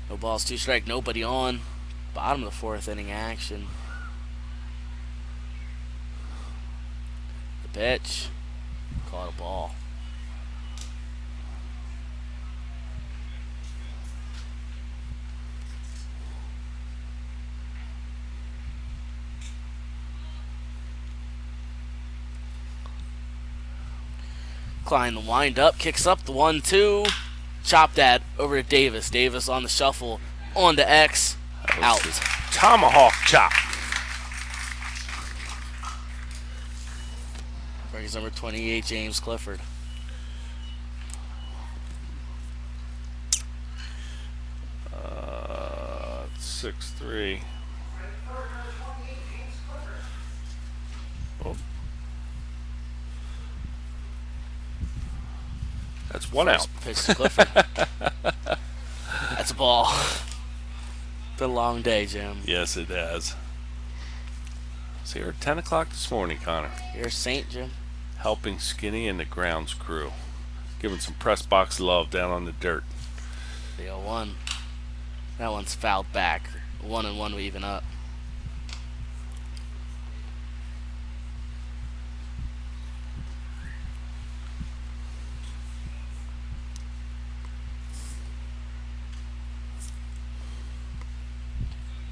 No balls, 2 strike, nobody on. Bottom of the fourth inning action. The pitch. Caught a ball. Klein the wind up, kicks up the 1-2. Chop that over to Davis. Davis on the shuffle, on to X, out. Tomahawk chop. Brings number 28, James Clifford. Uh, 6-3. Oh. That's one out. Pitch to Clifford. That's a ball. Been a long day, Jim. Yes, it has. So here at 10 o'clock this morning, Connor. Here's Saint, Jim. Helping Skinny and the grounds crew. Giving some press box love down on the dirt. The 0-1. That one's fouled back. 1-1 we even up.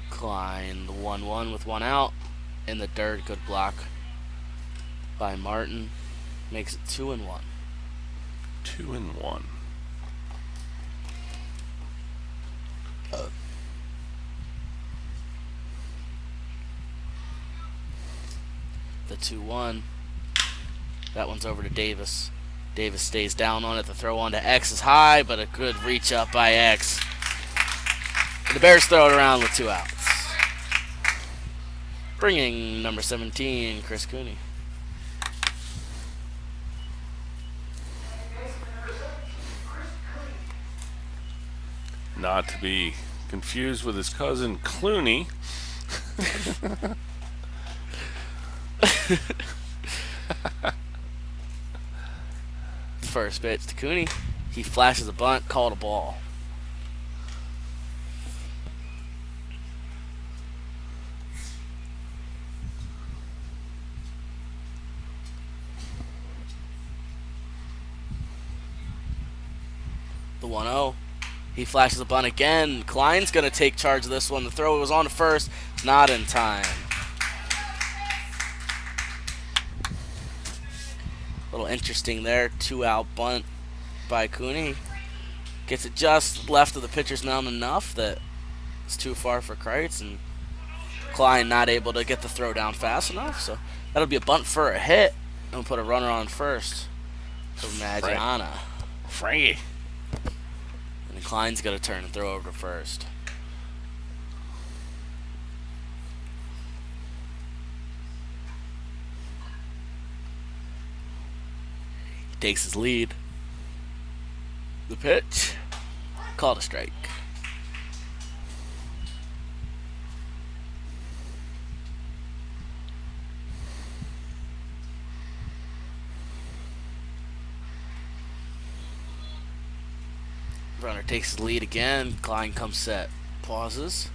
Klein, the 1-1 with 1 out. In the dirt, good block by Martin. Makes it 2-1. 2-1. The 2-1. That one's over to Davis. Davis stays down on it. The throw on to X is high, but a good reach up by X. The Bears throw it around with 2 outs. Bringing number 17, Chris Cooney. Not to be confused with his cousin Clooney. First pitch to Cooney. He flashes a bunt, called a ball. The 1-0. He flashes a bunt again. Klein's going to take charge of this one. The throw was on to first. Not in time. A little interesting there. 2-out bunt by Cooney. Gets it just left of the pitcher's mound enough that it's too far for Kreitz. And Klein not able to get the throw down fast enough. So that'll be a bunt for a hit. and put a runner on first for Magiana. Frankie. And Klein's got to turn and throw over to first. He takes his lead. The pitch. Called a strike. Runner takes his lead again. Klein comes set. Pauses.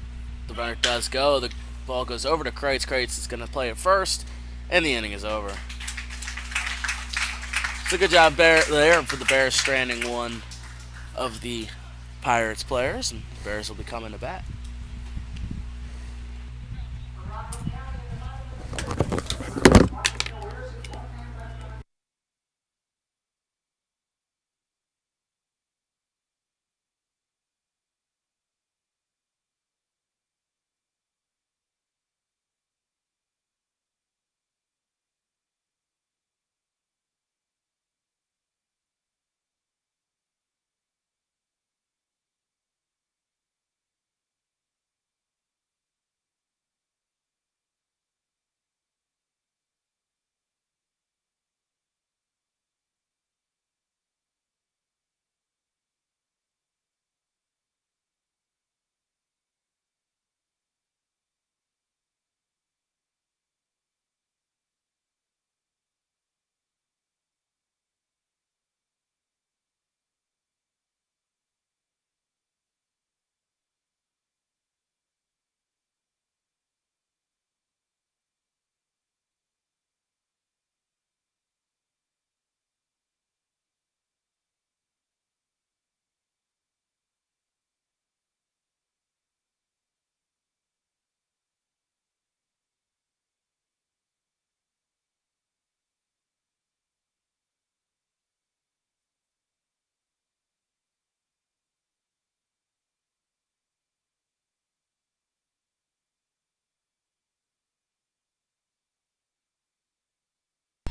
The runner does go. The ball goes over to Kreitz. Kreitz is going to play it first. And the inning is over. It's a good job there for the Bears, stranding one of the Pirates players. And the Bears will be coming to bat.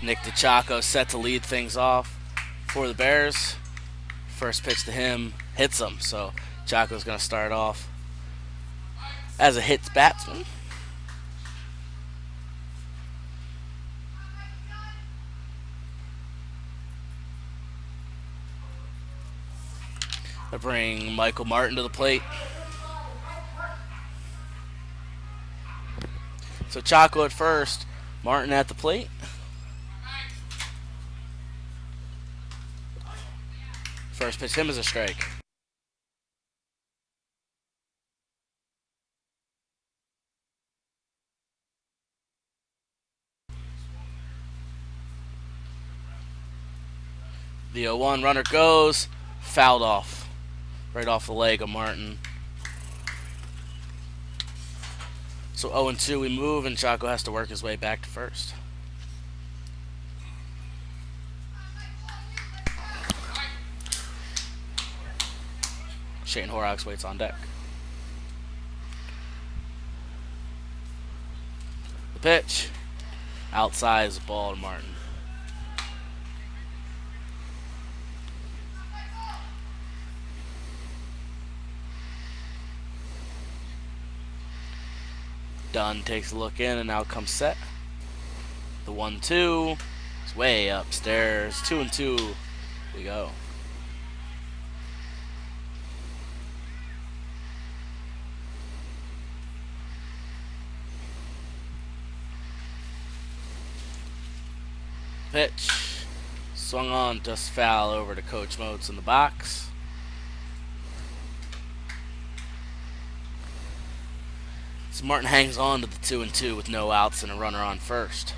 Nick DiCiacco set to lead things off for the Bears. First pitch to him hits him, so Chaco's going to start off as a hits batsman. I bring Michael Martin to the plate. So Chaco at first, Martin at the plate. First pitch him is a strike. The 0-1 runner goes, fouled off, right off the leg of Martin. So 0-2 we move, and Chaco has to work his way back to first. Shane Horrocks waits on deck. The pitch. Outside is the ball to Martin. Dunn takes a look in, and now comes set. The 1-2 is way upstairs. 2-2 we go. Pitch. Swung on, just foul over to Coach Motes in the box. So Martin hangs on to the 2-2 with no outs and a runner on first.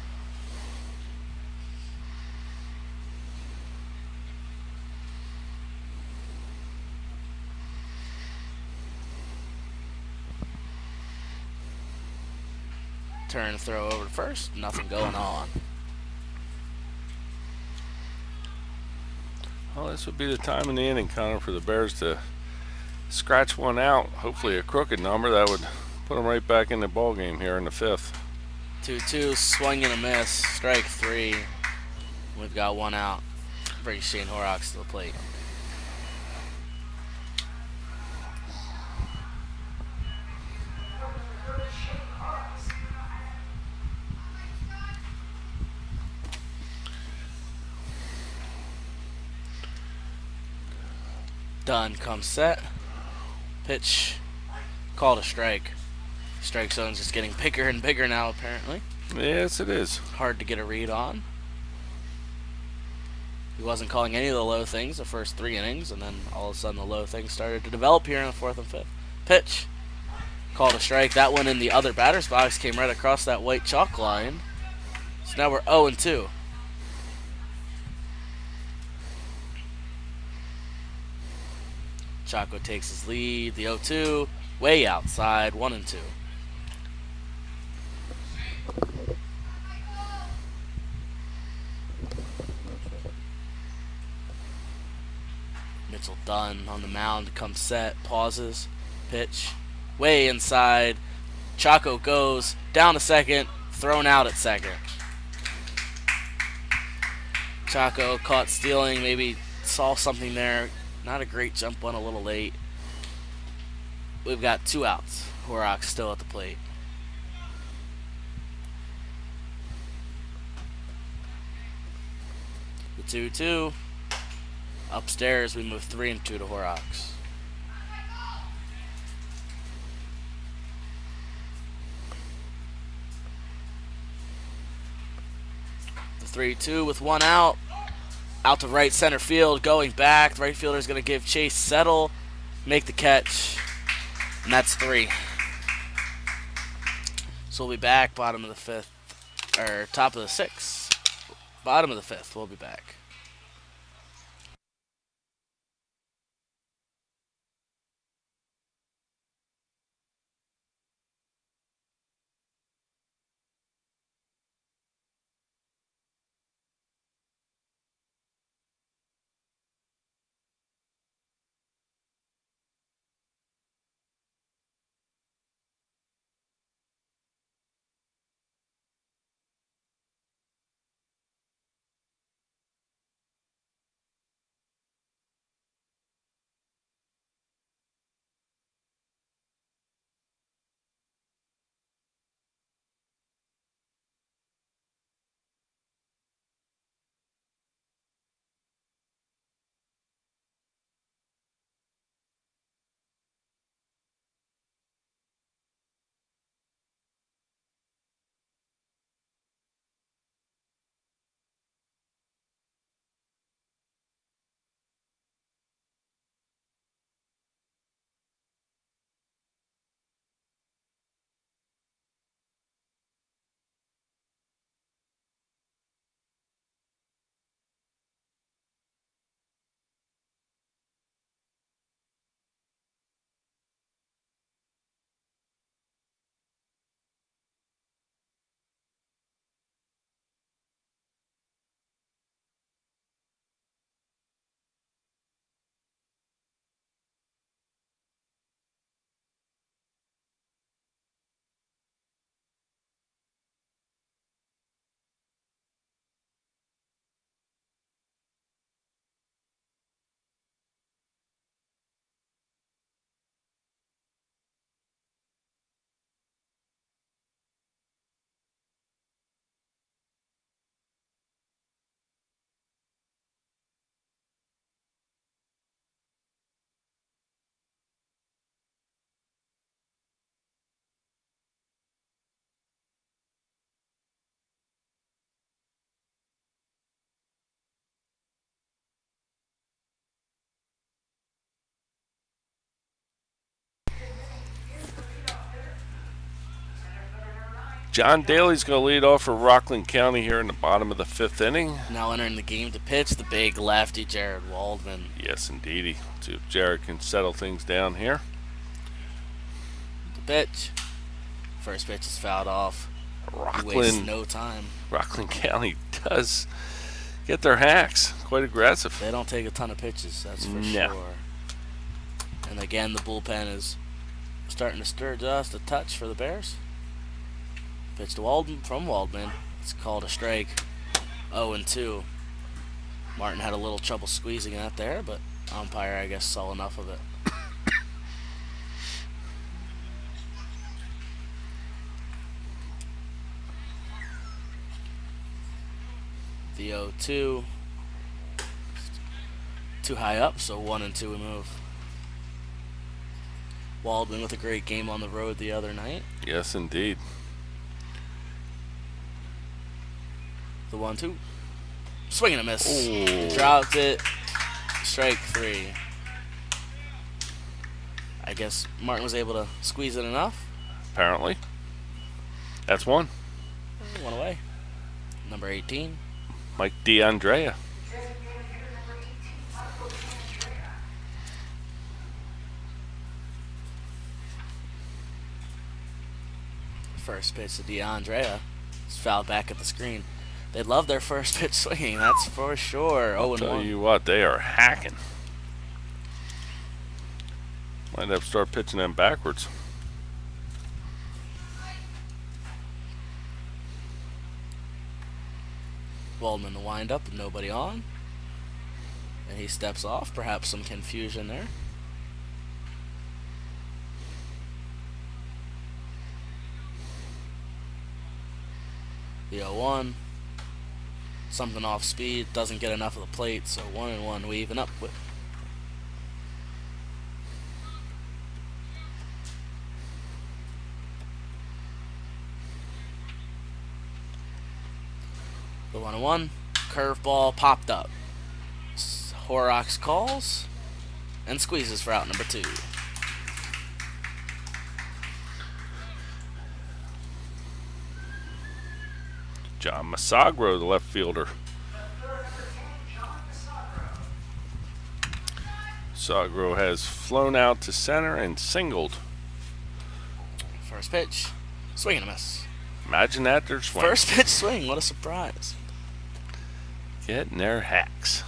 Turn, throw over to first. Nothing going on. Well, this would be the time in the inning, Connor, for the Bears to scratch one out. Hopefully a crooked number that would put them right back in the ball game here in the fifth. 2-2, swing and a miss. Strike 3. We've got one out. Brings Shane Horrocks to the plate. Done. Comes set. Pitch. Called a strike. Strike zone's just getting bigger and bigger now, apparently. Yes, it is. Hard to get a read on. He wasn't calling any of the low things the first 3 innings, and then all of a sudden the low things started to develop here in the 4th and 5th. Pitch. Called a strike. That one in the other batter's box came right across that white chalk line. So now we're 0-2. Chaco takes his lead. The 0-2. Way outside. 1-2. Mitchell Dunn on the mound. Comes set. Pauses. Pitch. Way inside. Chaco goes down to second. Thrown out at second. Chaco caught stealing. Maybe saw something there. Not a great jump one, a little late. We've got 2 outs. Horrocks still at the plate. The 2-2. Upstairs, we move 3-2 to Horrocks. The 3-2 with 1 out. Out to right center field, going back. The right fielder is going to give chase, settle, make the catch, and that's 3. So we'll be back bottom of the 5th, or top of the 6th. Bottom of the 5th, we'll be back. John Daly's going to lead off for Rockland County here in the bottom of the 5th inning. Now entering the game to pitch, the big lefty, Jared Waldman. Yes, indeedy. See if Jared can settle things down here. The pitch. First pitch is fouled off. He wastes no time. Rockland County does get their hacks. Quite aggressive. They don't take a ton of pitches, that's for sure. And again, the bullpen is starting to stir just a touch for the Bears. Pitch to Waldman from Waldman. It's called a strike. 0-2. Martin had a little trouble squeezing that there, but umpire, I guess, saw enough of it. The 0-2. Too high up, so 1-2 we move. Waldman with a great game on the road the other night. Yes, indeed. The 1-2. Swing and a miss. Ooh. Dropped it. Strike 3. I guess Martin was able to squeeze it enough. Apparently. That's one. One away. Number 18. Mike DeAndrea. First pitch to DeAndrea. It's fouled back at the screen. They love their first pitch swinging, that's for sure. I'll tell you what, they are hacking. Might have to start pitching them backwards. Waldman the windup with nobody on. And he steps off. Perhaps some confusion there. The 0-1. Something off speed. Doesn't get enough of the plate, so 1-1 we even up with. The 1-1. Curveball popped up. Horrocks calls and squeezes for out number 2. John Masagro, the left fielder. Masagro has flown out to center and singled. First pitch. Swing and a miss. Imagine that, their swing. First pitch swing. What a surprise. Getting their hacks.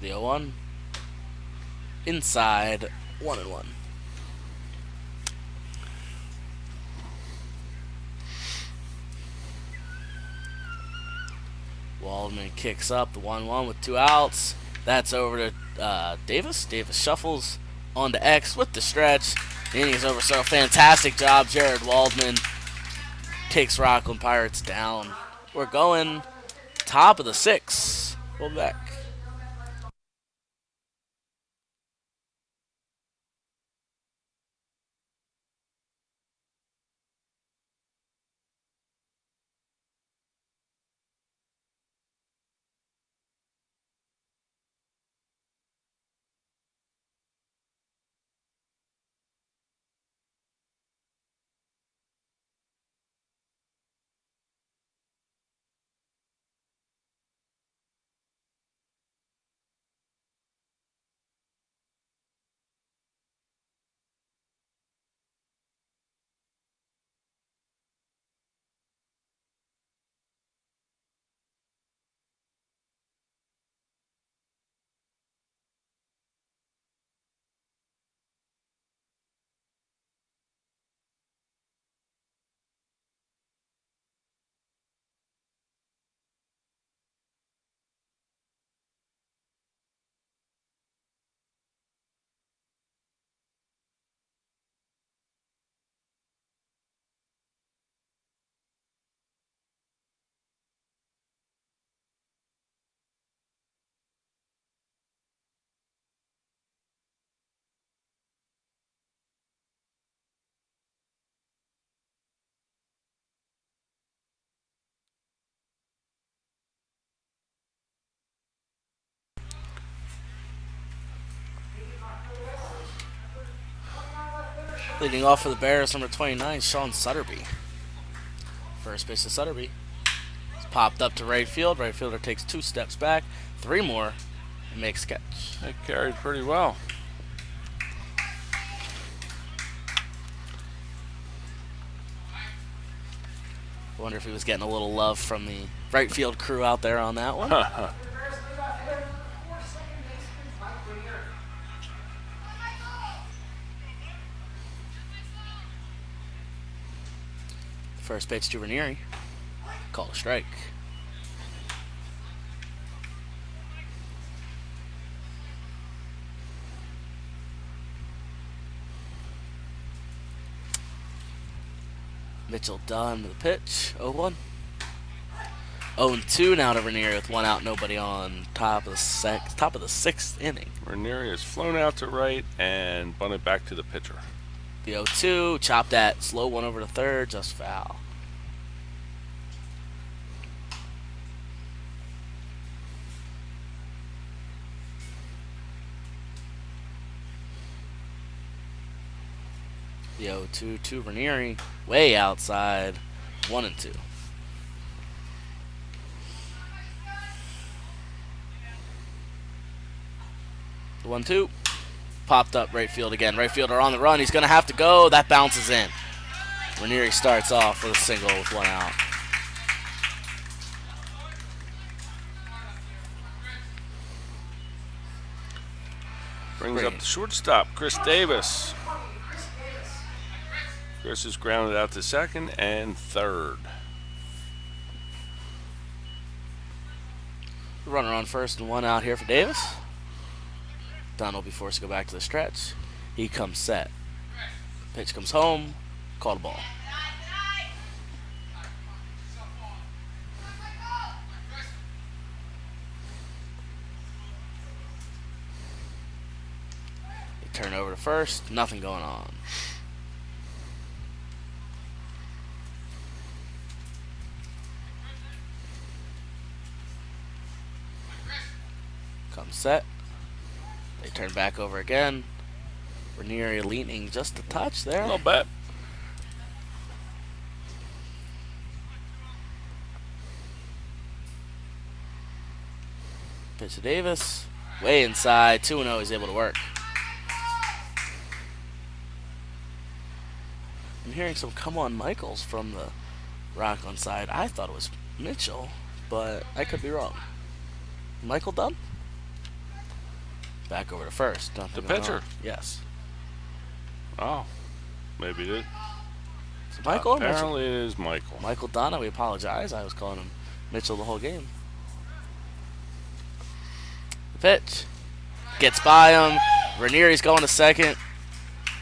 The 0-1. Inside. 1-1. Waldman kicks up the 1-1 with 2 outs. That's over to Davis. Davis shuffles onto X with the stretch. The inning's over. So fantastic job, Jared Waldman. Takes Rockland Pirates down. We're going top of the 6th. We'll be back. Leading off for the Bears, number 29, Sean Sutterby. First pitch to Sutterby. It's popped up to right field. Right fielder takes 2 steps back, 3 more, and makes catch. That carried pretty well. I wonder if he was getting a little love from the right field crew out there on that one. First pitch to Ranieri. Call a strike. Mitchell done with the pitch. 0-1. 0-2 now to Ranieri with one out, nobody on. Top of the sixth inning. Ranieri has flown out to right and bunted back to the pitcher. The 0-2, chopped that slow one over to third, just foul. The 0-2 to Ranieri, way outside, 1-2. The 1-2, popped up right field again. Right fielder on the run, he's going to have to go. That bounces in. Ranieri starts off with a single with one out. Brings up the shortstop, Chris Davis. Chris is grounded out to second and third. Runner on first and one out here for Davis. Dunn will be forced to go back to the stretch. He comes set. Pitch comes home. Called a ball. They turn over to first. Nothing going on. Comes set. They turn back over again. Ranieri leaning just a touch there. A little bit. Pitch to Davis. Way inside. 2-0. He's able to work. I'm hearing some come on Michaels from the Rockland side. I thought it was Mitchell, but I could be wrong. Michael Dunn? Back over to first. The pitcher? Yes. Oh, maybe it is. So Michael or Mitchell? Apparently it is Michael. Michael Donna, we apologize. I was calling him Mitchell the whole game. The pitch. Gets by him. Ranieri's going to second.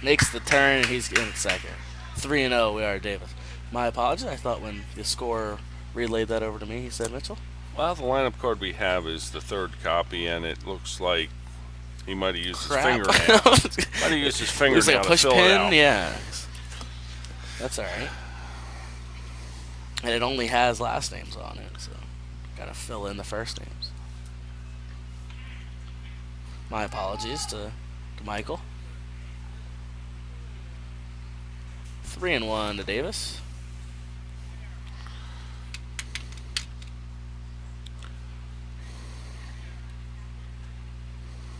Makes the turn, and he's in second. 3-0, we are Davis. My apologies. I thought when the scorer relayed that over to me, he said Mitchell. Well, the lineup card we have is the third copy, and it looks like he might have used his fingernail. Might have used his fingernail It was like a push to fill it pin, out. yeah. That's all right. And it only has last names on it, so gotta fill in the first names. My apologies to Michael. 3-1 to Davis.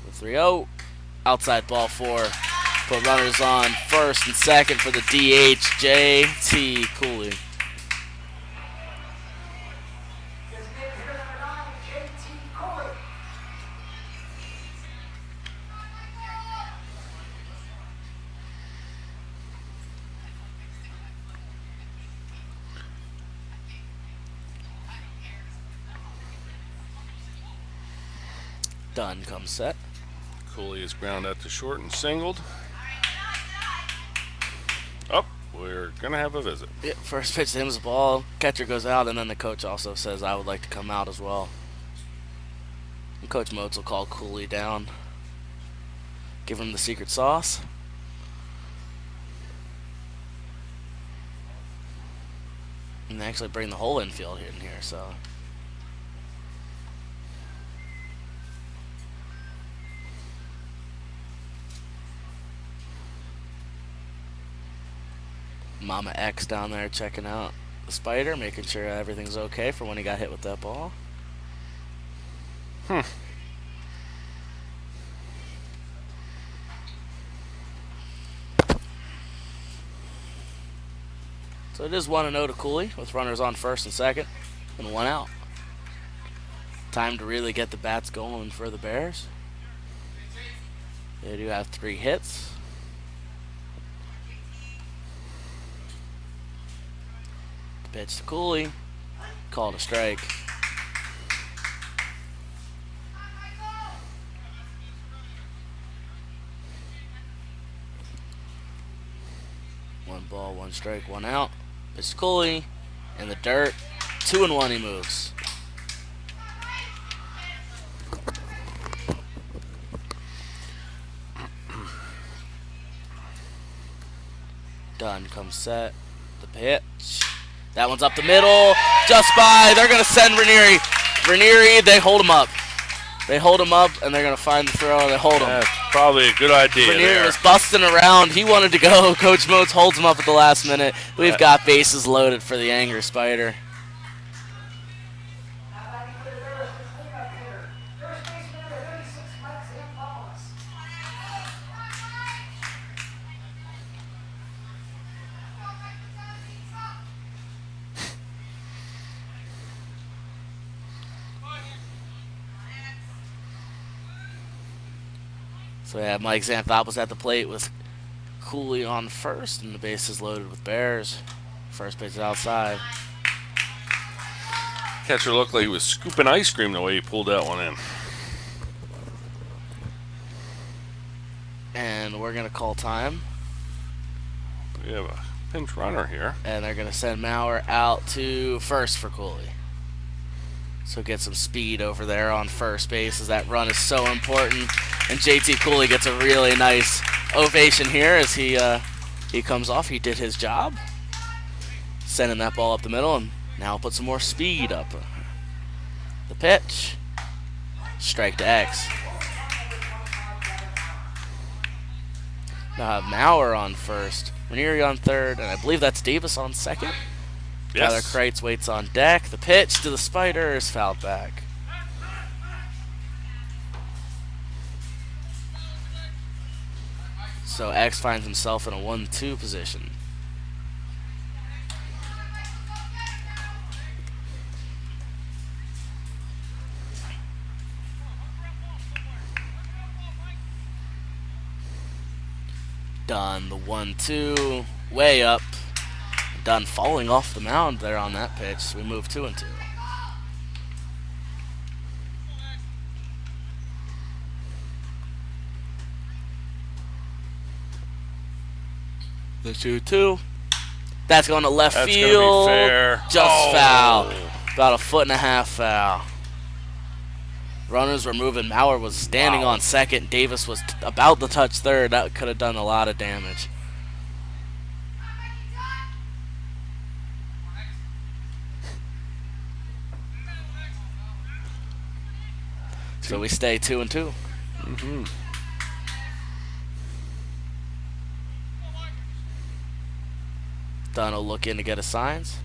The 3-0. Outside ball 4. Put runners on first and second for the DH, J.T. Cooley. Dunn comes set. Cooley is ground out to short and singled. Oh, we're going to have a visit. Yeah, first pitch to him is a ball. Catcher goes out, and then the coach also says, I would like to come out as well. And Coach Motes will call Cooley down. Give him the secret sauce. And they actually bring the whole infield in here, so. Mama X down there checking out the spider, making sure everything's okay for when he got hit with that ball. So it is 1-0 to Cooley with runners on first and second and one out. Time to really get the bats going for the Bears. They do have 3 hits. Pitch to Cooley. Called a strike. One ball, one strike, one out. Pitch to Cooley. In the dirt. 2-1 he moves. Dunn comes set. The pitch. That one's up the middle. Just by. They're going to send Ranieri. Ranieri, they hold him up. They hold him up, and they're going to find the throw. They hold him. That's probably a good idea. Ranieri was busting around. He wanted to go. Coach Motes holds him up at the last minute. We've got bases loaded for the Angry Spider. So we have Mike Xanthopoulos at the plate with Cooley on first, and the bases loaded with Bears. First pitch is outside. Catcher looked like he was scooping ice cream the way he pulled that one in. And we're going to call time. We have a pinch runner here. And they're going to send Maurer out to first for Cooley. So get some speed over there on first base, as that run is so important. And JT Cooley gets a really nice ovation here as he comes off. He did his job, sending that ball up the middle, and now put some more speed up. The pitch, strike to X. Now have Maurer on first, Ranieri on third, and I believe that's Davis on second. Yes. Tyler Kreitz waits on deck. The pitch to the Spider is fouled back. So X finds himself in a 1-2 position. Dunn, the 1-2, way up. Dunn falling off the mound there on that pitch. So we move 2-2. The 2-2. That's going to left That's field. gonna be fair. Just foul. About a 1.5 foot foul. Runners were moving. Maurer was standing on second. Davis was about to touch third. That could have done a lot of damage. So we stay 2-2. Mm-hmm. Dunn will look in to get his signs.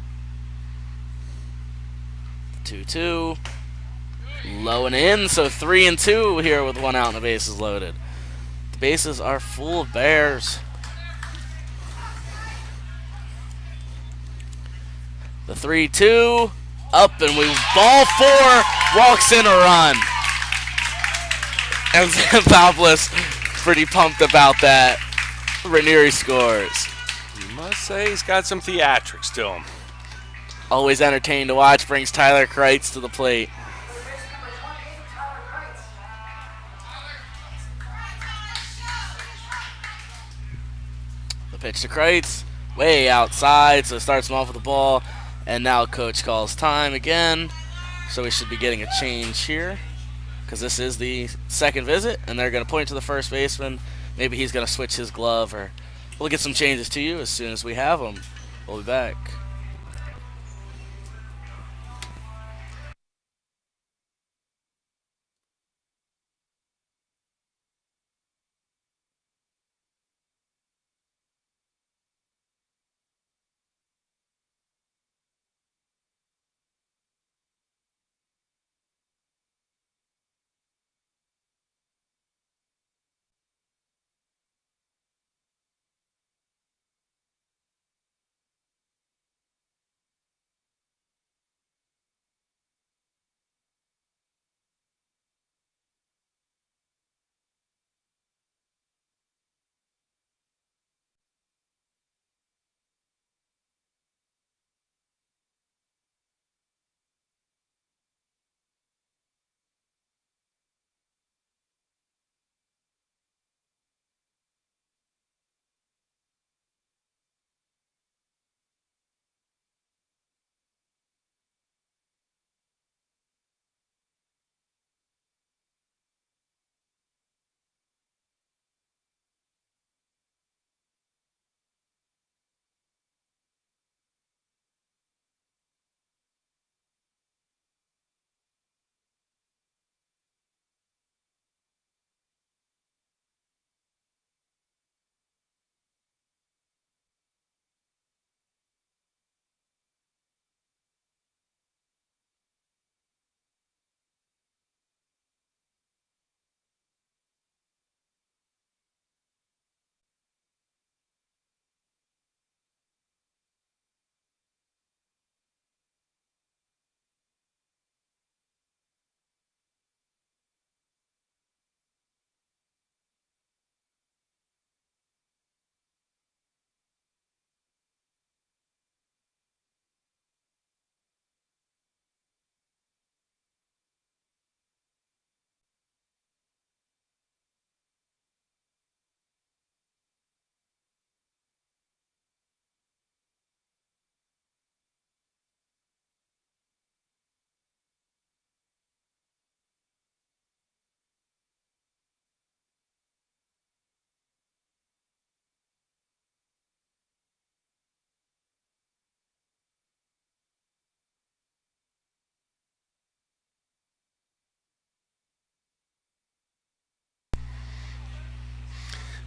2-2. Low and in, so 3-2 here with one out and the bases loaded. The bases are full of Bears. The 3-2. Up and we ball 4. Walks in a run. And Xanthopoulos pretty pumped about that. Ranieri scores. You must say he's got some theatrics to him. Always entertaining to watch. Brings Tyler Kreitz to the plate. The pitch to Kreitz. Way outside, so starts him off with the ball. And now coach calls time again. So we should be getting a change here, because this is the second visit, and they're going to point to the first baseman. Maybe he's going to switch his glove, or we'll get some changes to you as soon as we have them. We'll be back.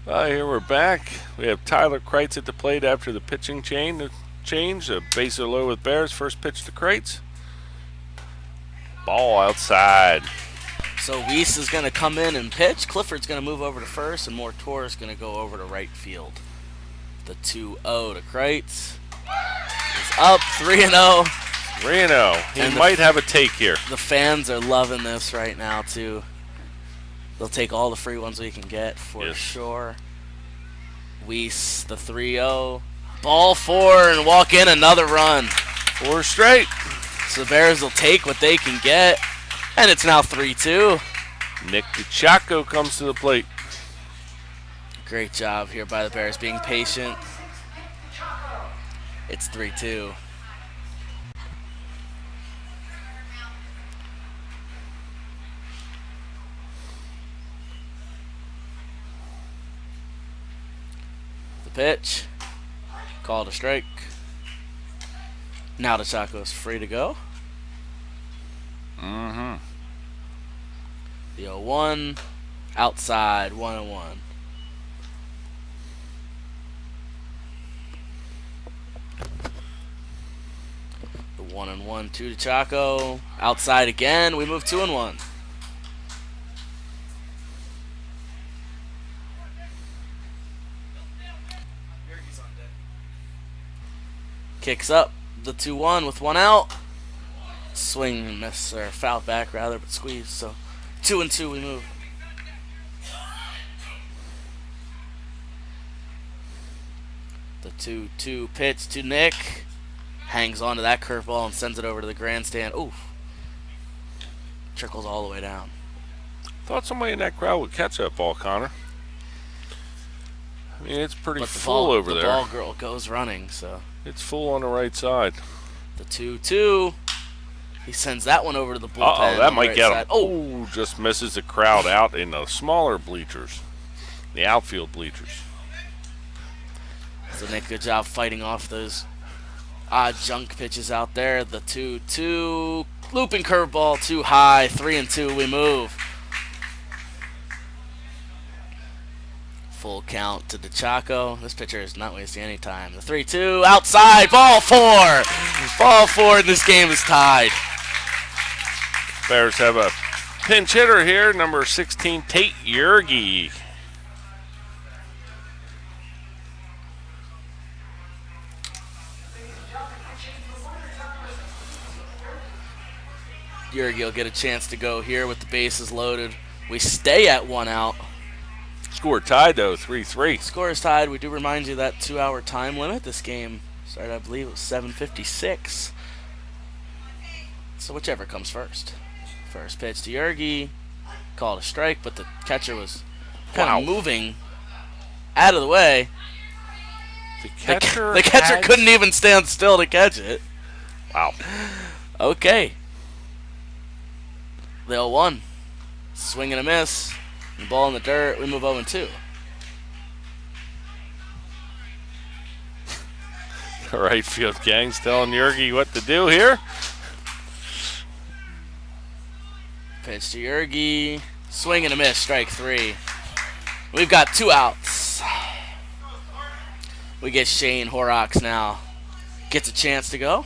Here we're back. We have Tyler Kreitz at the plate after the pitching change. The bases are low with Bears. First pitch to Kreitz. Ball outside. So Weiss is going to come in and pitch. Clifford's going to move over to first, and Mortor is going to go over to right field. The 2-0 to Kreitz. He's up 3-0. 3-0. He might have a take here. The fans are loving this right now, too. They'll take all the free ones we can get for sure. Weiss, the 3-0. Ball 4 and walk in another run. 4 straight. So the Bears will take what they can get. And it's now 3-2. Nick DiCiacco comes to the plate. Great job here by the Bears being patient. It's 3-2. The pitch. Called a strike. Now DiCiacco's free to go. Mm-hmm. The 0-1. Outside, 1-1. The 1-1 to DiCiacco. Outside again. We move 2-1. Kicks up the 2-1 with 1 out. Swing and miss, or foul back rather, but squeeze. So 2-2 we move. The 2-2 pitch to Nick. Hangs onto that curveball and sends it over to the grandstand. Ooh. Trickles all the way down. Thought somebody in that crowd would catch that ball, Connor. I mean, it's pretty full over there. The ball girl goes running, so. It's full on the right side. The 2-2. He sends that one over to the bullpen. Uh-oh, that might right get side. him. Oh, just misses the crowd out in the smaller bleachers. The outfield bleachers. So Nick, good job fighting off those odd junk pitches out there. The 2-2. Looping curveball too high. 3-2 we move. Full count to DiCiacco. This pitcher is not wasting any time. The 3-2 outside. Ball 4. Ball 4 and this game is tied. Bears have a pinch hitter here, number 16, Tate Yergi. Yergi will get a chance to go here with the bases loaded. We stay at 1 out. Score tied, though, 3-3. Score is tied. We do remind you that 2-hour time limit. This game started, I believe, it was 7:56. So whichever comes first. First pitch to Yergi. Called a strike, but the catcher was kind of moving out of the way. The catcher couldn't even stand still to catch it. Wow. Okay. The 0-1. Swing and a miss. The ball in the dirt. We move 0-2. The right field gang's telling Yergi what to do here. Pitch to Yergi. Swing and a miss. Strike 3. We've got 2 outs. We get Shane Horrocks now. Gets a chance to go.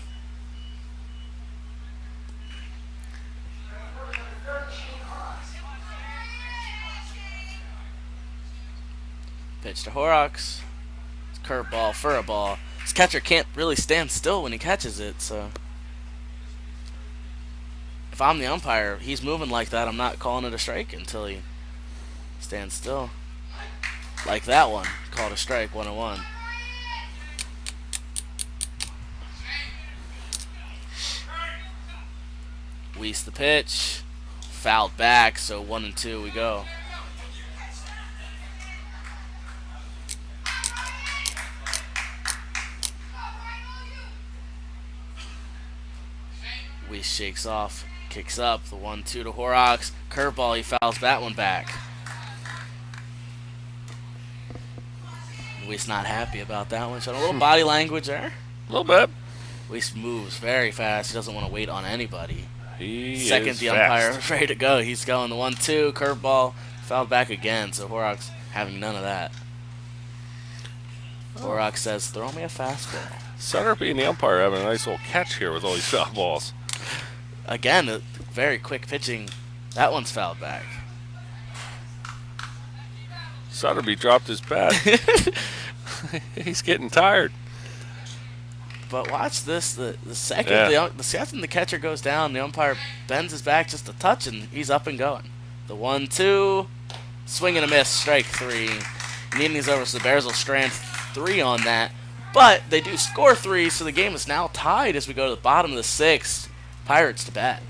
Pitch to Horrocks. Curveball for a ball. This catcher can't really stand still when he catches it, so if I'm the umpire, he's moving like that, I'm not calling it a strike until he stands still. Like that one. Called a strike, 1-1. Weiss the pitch. Fouled back, so 1-2 we go. Weiss shakes off, kicks up, the 1-2 to Horrocks. Curveball, he fouls that one back. Weiss not happy about that one. Showing a little body language there. A little bit. Weiss moves very fast. He doesn't want to wait on anybody. Second, the umpire is ready to go. He's going the 1-2, curveball, fouled back again. So Horrocks having none of that. Borak says, throw me a fastball. Sutter being the umpire having a nice little catch here with all these foul balls. Again, very quick pitching. That one's fouled back. Sutterby dropped his bat. He's getting tired. But watch this. The second the catcher goes down, the umpire bends his back just a touch, and he's up and going. The 1-2, swing and a miss, strike 3. The inning's over, so the Bears will strand 3 on that. But they do score 3, so the game is now tied as we go to the bottom of the 6th. Pirates to bat.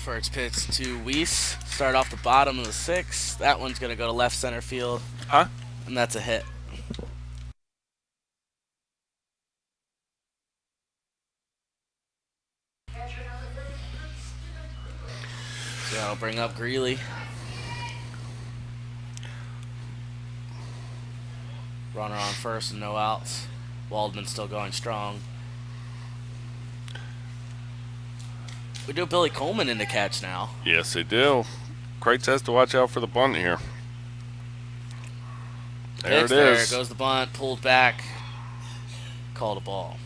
First pitch to Weiss. Start off the bottom of the 6th. That one's going to go to left center field. Huh? And that's a hit. So that'll bring up Greeley. Runner on first and no outs. Waldman still going strong. We do Billy Coleman in the catch now. Yes, they do. Kreitz has to watch out for the bunt here. There it is. There goes the bunt, pulled back, called a ball.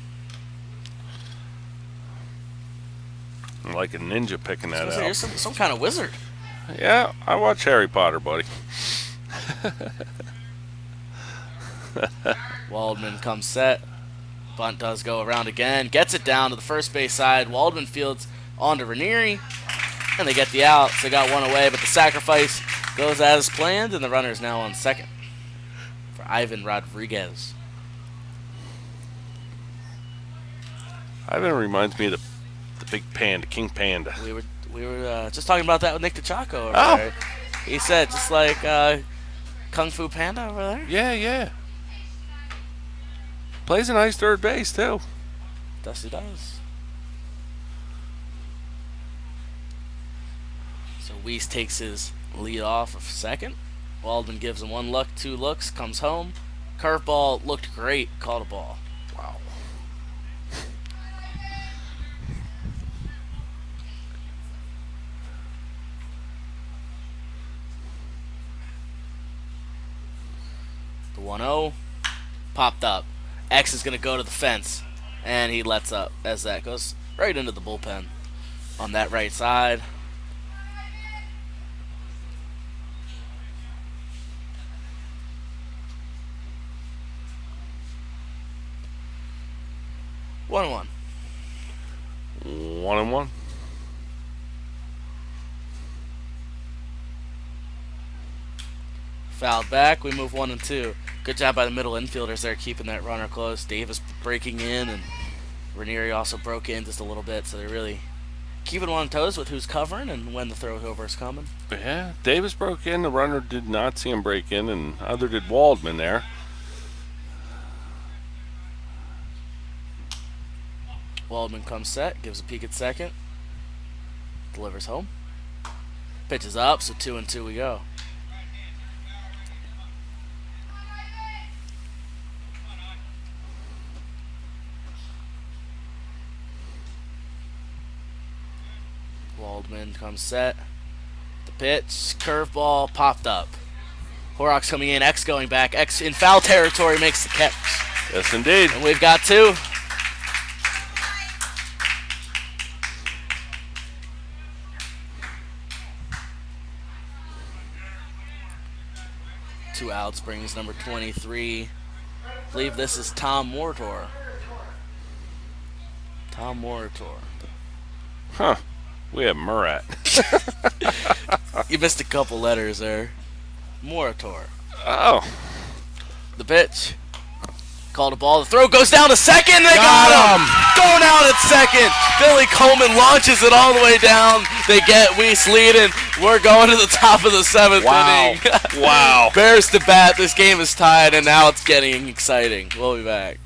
Like a ninja picking that You're out. some kind of wizard. Yeah, I watch Harry Potter, buddy. Waldman comes set. Bunt does go around again. Gets it down to the first base side. Waldman fields on to Ranieri. And they get the out. So they got one away, but the sacrifice goes as planned, and the runner is now on second for Ivan Rodriguez. Ivan reminds me of the big panda, King Panda. We were just talking about that with Nick DeChaco over Oh. there. He said just like Kung Fu Panda over there. Yeah, yeah. Plays a nice third base, too. Yes, he does. So Weiss takes his lead off of second. Waldman gives him 1 look, 2 looks, comes home. Curveball looked great, called a ball. Wow. The 1-0 popped up. X is going to go to the fence, and he lets up as that goes right into the bullpen on that right side. One. 1-1. Fouled back. We move 1 and 2. Good job by the middle infielders there, keeping that runner close. Davis breaking in, and Ranieri also broke in just a little bit, so they're really keeping on toes with who's covering and when the throw-over is coming. Yeah, Davis broke in. The runner did not see him break in, and neither did Waldman there. Waldman comes set, gives a peek at second, delivers home. Pitches up, so 2 and 2 we go. Waldman comes set. The pitch, curveball, popped up. Horrocks coming in, X going back. X in foul territory makes the catch. Yes, indeed. And we've got two. Two outs brings number 23. I believe this is Tom Mortor. Tom Mortor. Huh. We have Murat. You missed a couple letters there. Moritor. Oh. The pitch. Called a ball. The throw goes down to second. They Got got him. Going out at second. Billy Coleman launches it all the way down. They get Weiss leading. We're going to the top of the 7th inning. Wow. Bears to bat. This game is tied, and now it's getting exciting. We'll be back.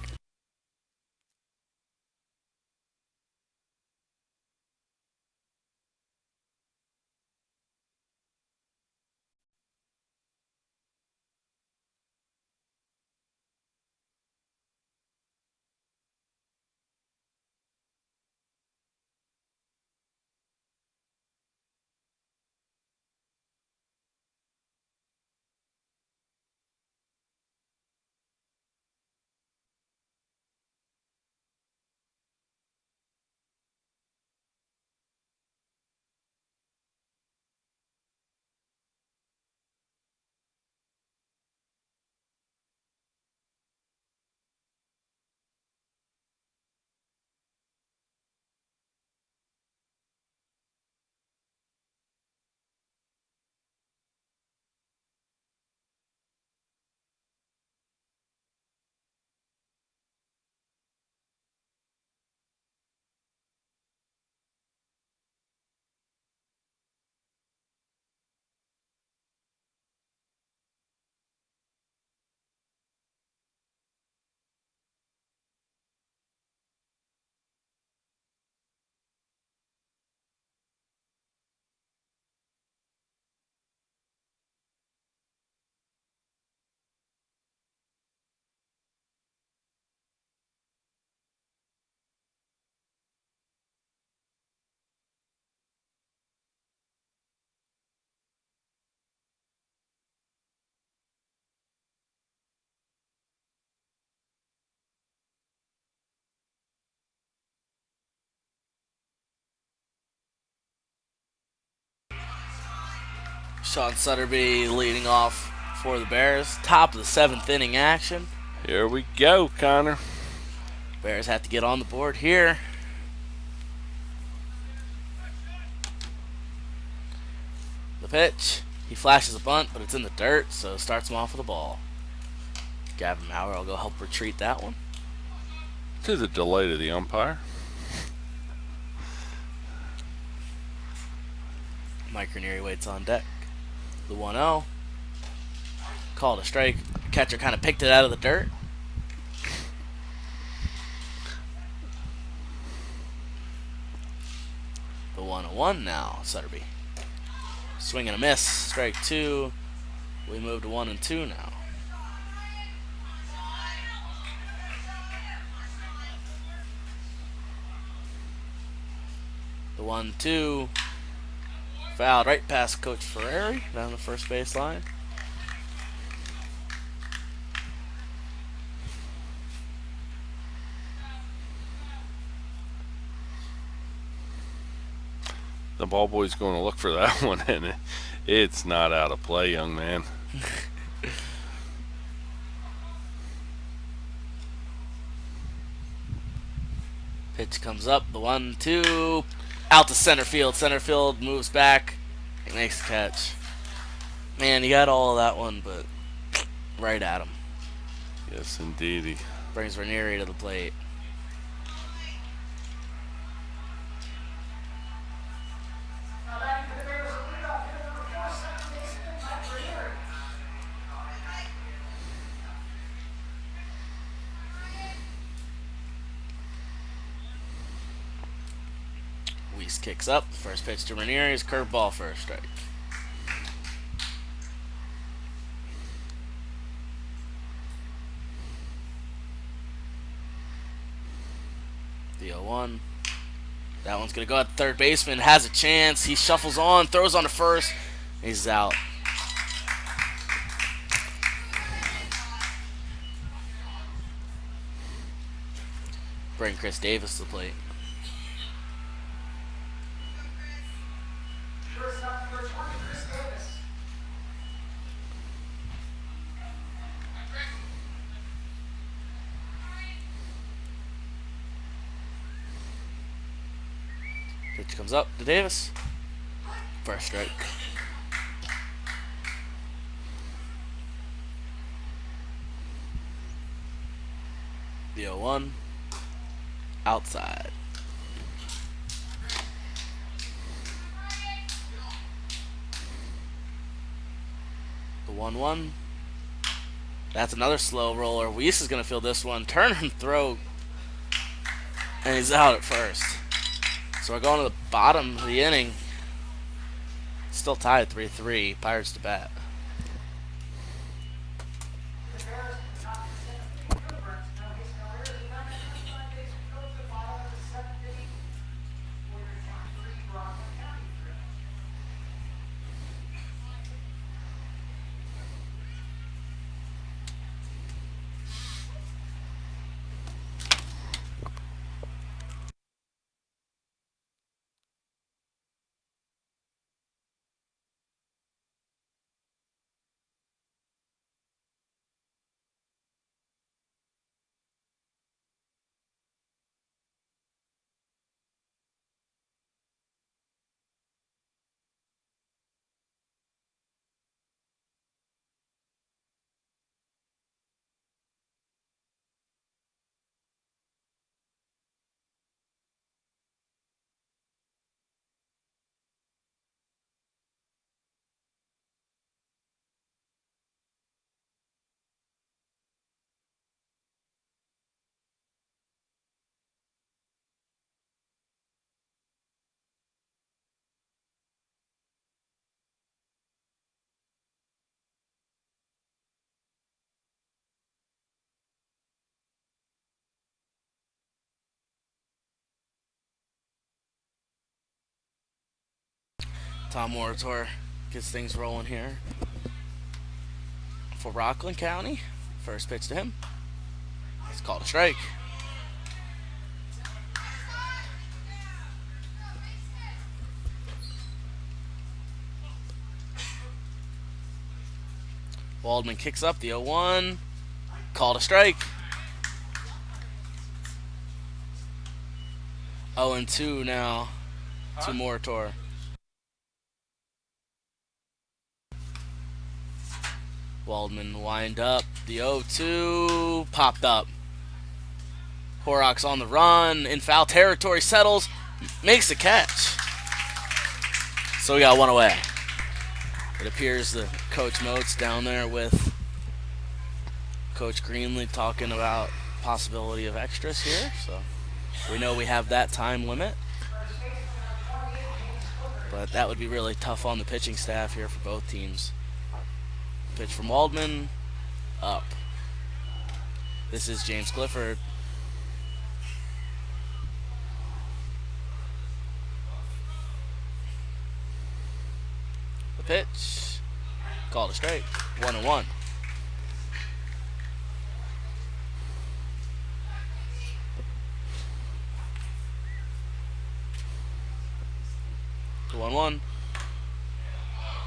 Sean Sutterby leading off for the Bears. Top of the 7th inning action. Here we go, Connor. Bears have to get on the board here. The pitch. He flashes a bunt, but it's in the dirt, so starts him off with a ball. Gavin Maurer will go help retreat that one. To the delight of the umpire. Mike Ranieri waits on deck. The 1-0. Called a strike. Catcher kind of picked it out of the dirt. The 1-1 now, Sutterby. Swing and a miss. Strike 2. We move to 1-2 now. The 1-2. Fouled right past Coach Ferrari down the first baseline. The ball boy's going to look for that one, and it's not out of play, young man. Pitch comes up. The 1-2. Out to center field. Center field moves back. He makes the catch. Man, he got all of that one, but right at him. Yes, indeed. He Brings Ranieri to the plate. Weiss kicks up. First pitch to Ranieri is curveball for a strike. The 0-1. That one's going to go at the third baseman. Has a chance. He shuffles on, throws on to first. He's out. Bring Chris Davis to the plate. Pitch comes up to Davis. First strike. The 0-1. Outside. The 1-1. That's another slow roller. Weiss is going to field this one. Turn and throw. And he's out at first. So we're going to the bottom of the inning. Still tied 3-3. Pirates to bat. Tom Moritor gets things rolling here for Rockland County. First pitch to him. It's called a strike. Waldman kicks up the 0-1. Called a strike. 0-2 now to Moritor. Waldman wind up. The 0-2 popped up. Horrocks on the run. In foul territory. Settles. Makes the catch. So we got one away. It appears the Coach Moats down there with Coach Greenlee talking about possibility of extras here. So we know we have that time limit. But that would be really tough on the pitching staff here for both teams. Pitch from Waldman. Up. This is James Clifford. The pitch. Called a strike. 1-1. The 1-1.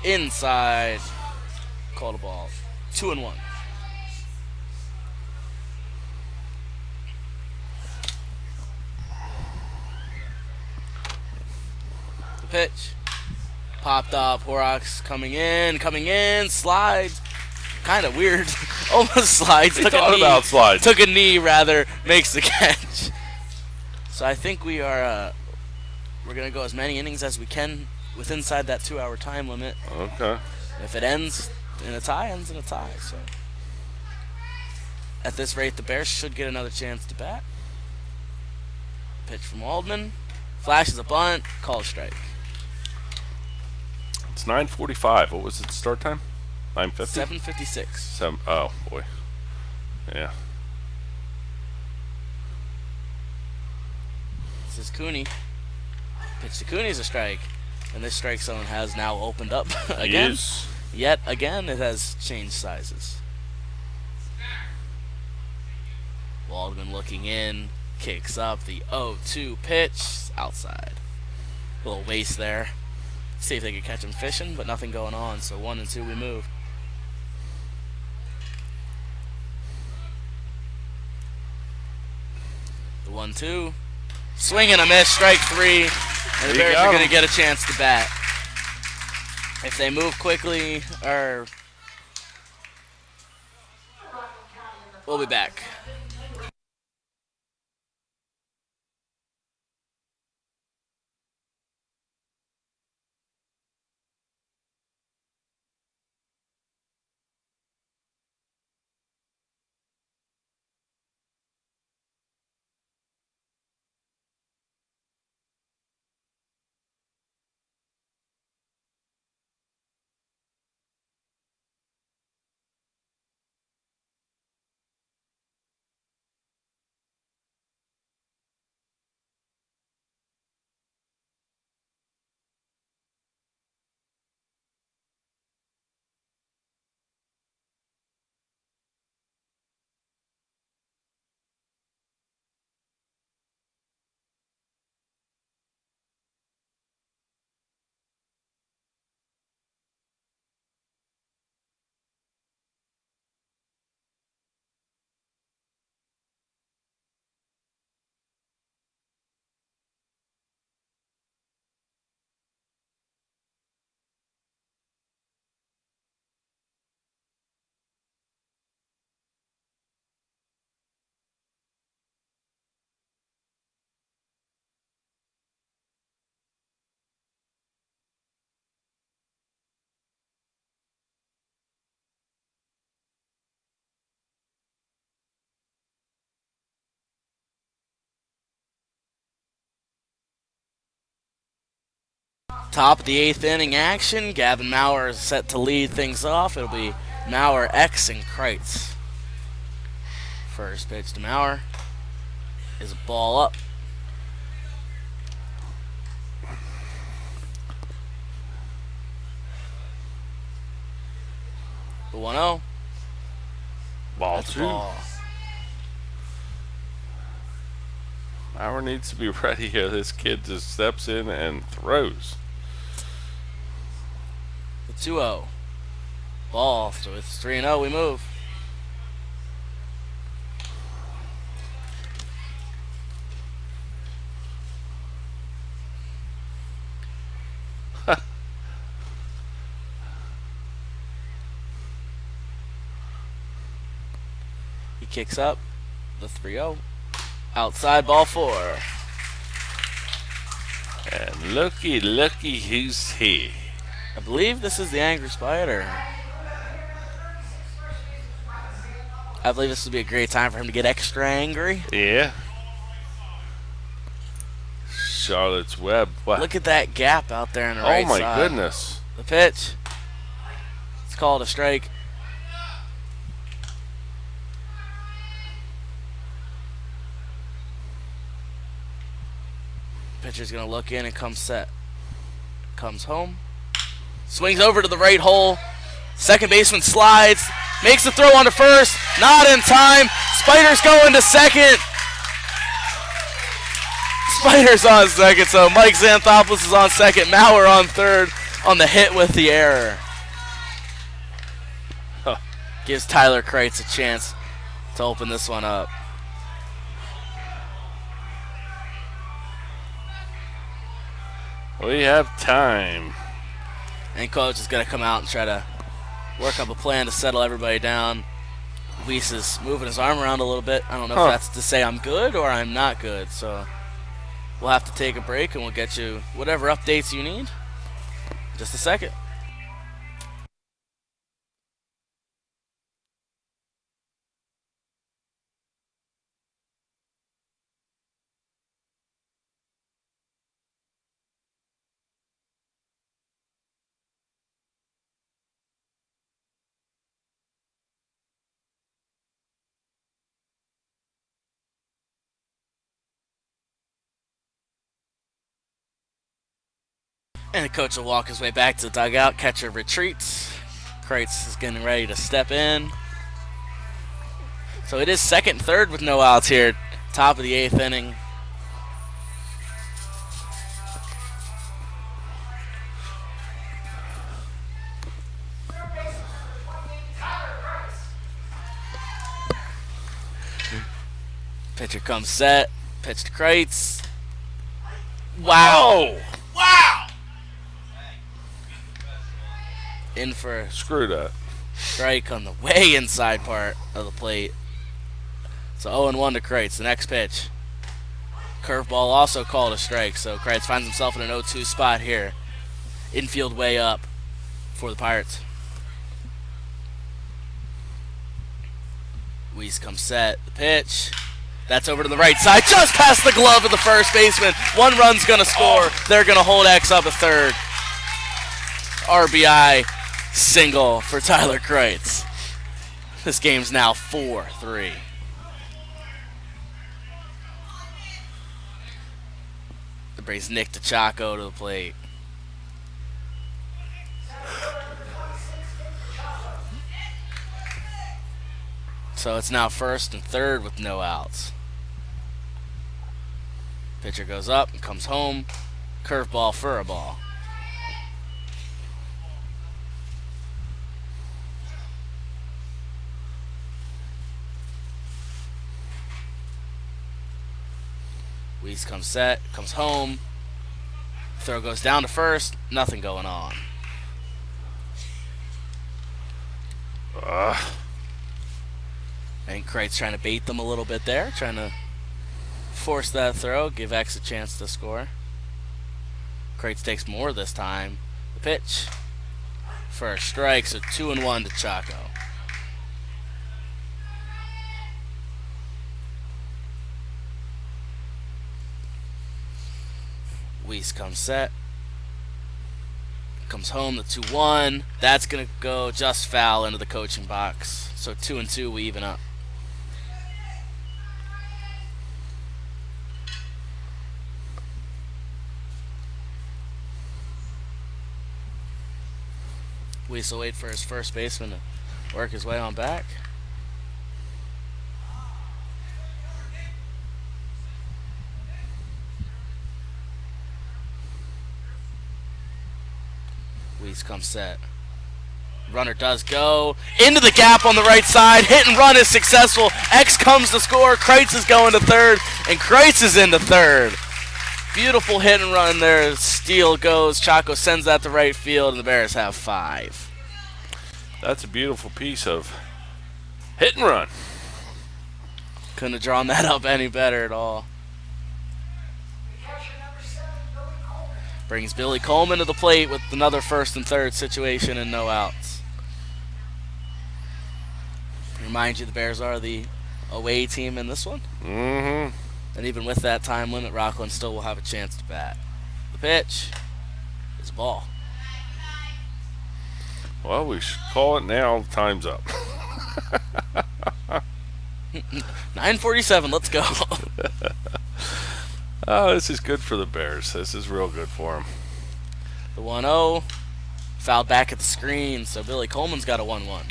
Inside. Called a ball. 2-1. The pitch. Popped up. Horrocks coming in, slides. Kind of weird. Almost slides. He thought about slides. Took a knee, rather. Makes the catch. So I think we are, we're going to go as many innings as we can with inside that 2-hour time limit. Okay. If it ends in a tie, ends in a tie. So at this rate, the Bears should get another chance to bat. Pitch from Waldman. Flashes a bunt. Call a strike. It's 9:45. What was its start time? 9:50? 7:56. Oh, boy. Yeah. This is Cooney. Pitch to Cooney's a strike. And this strike zone has now opened up He again. is. Yet again, it has changed sizes. Waldman looking in, kicks up the 0-2 pitch, outside. A little waste there. See if they could catch him fishing, but nothing going on. So 1-2 we move. The 1-2. Swing and a miss, strike 3. And the Bears are going to get a chance to bat. If they move quickly, or we'll be back. Top of the 8th inning action. Gavin Maurer is set to lead things off. It'll be Maurer, X, and Kreitz. First pitch to Maurer is a ball up. The 1-0. Ball That's a 2. ball. Maurer needs to be ready here. This kid just steps in and throws. The 2-0. Ball. So it's 3-0. We move. He kicks up. The 3-0. Outside, ball 4. And looky who's here. I believe this is the Angry Spider. I believe this would be a great time for him to get extra angry. Yeah. Charlotte's Web. What? Look at that gap out there on the right Oh my side. goodness. The pitch. It's called a strike. Pitcher's going to look in and come set. Comes home. Swings over to the right hole. Second baseman slides. Makes the throw on to first. Not in time. Spider's going to second. Spider's on second, so Mike Xanthopoulos is on second. Maurer on third on the hit with the error. Huh. Gives Tyler Kreitz a chance to open this one up. We have time. And coach is going to come out and try to work up a plan to settle everybody down. Weiss is moving his arm around a little bit. I don't know if that's to say I'm good or I'm not good. So we'll have to take a break and we'll get you whatever updates you need. Just a second. And the coach will walk his way back to the dugout. Catcher retreats. Kreitz is getting ready to step in. So it is second and third with no outs here. Top of the 8th inning. Pitcher comes set. Pitch to Kreitz. Wow. Wow! In for Screw that. strike on the way inside part of the plate. So 0-1 to Kreitz. The next pitch. Curveball also called a strike. So Kreitz finds himself in an 0-2 spot here. Infield way up for the Pirates. Weiss comes set. The pitch. That's over to the right side. Just past the glove of the first baseman. One run's going to score. They're going to hold X up a third. RBI single for Tyler Kreitz. This game's now 4-3. That brings Nick DeChacco to the plate. So it's now first and third with no outs. Pitcher goes up and comes home. Curveball for a ball. Weiss comes set, comes home. Throw goes down to first. Nothing going on. And Kreitz trying to bait them a little bit there, trying to force that throw, give X a chance to score. Kreitz takes more this time. The pitch for a strike, so 2-1 to Chaco. Weiss comes set. Comes home, the 2-1. That's going to go just foul into the coaching box. So 2-2, we even up. Weiss will wait for his first baseman to work his way on back. Weiss comes set. Runner does go into the gap on the right side. Hit and run is successful. X comes to score. Kreitz is going to third, and Kreitz is into third. Beautiful hit and run there. Steal goes. Chaco sends that to right field, and the Bears have 5. That's a beautiful piece of hit and run. Couldn't have drawn that up any better at all. Brings Billy Coleman to the plate with another first and third situation and no outs. Remind you, the Bears are the away team in this one. Mm-hmm. And even with that time limit, Rockland still will have a chance to bat. The pitch is a ball. Well, we should call it now. Time's up. 9:47, let's go. Oh, this is good for the Bears. This is real good for them. The 1-0, fouled back at the screen, so Billy Coleman's got a 1-1.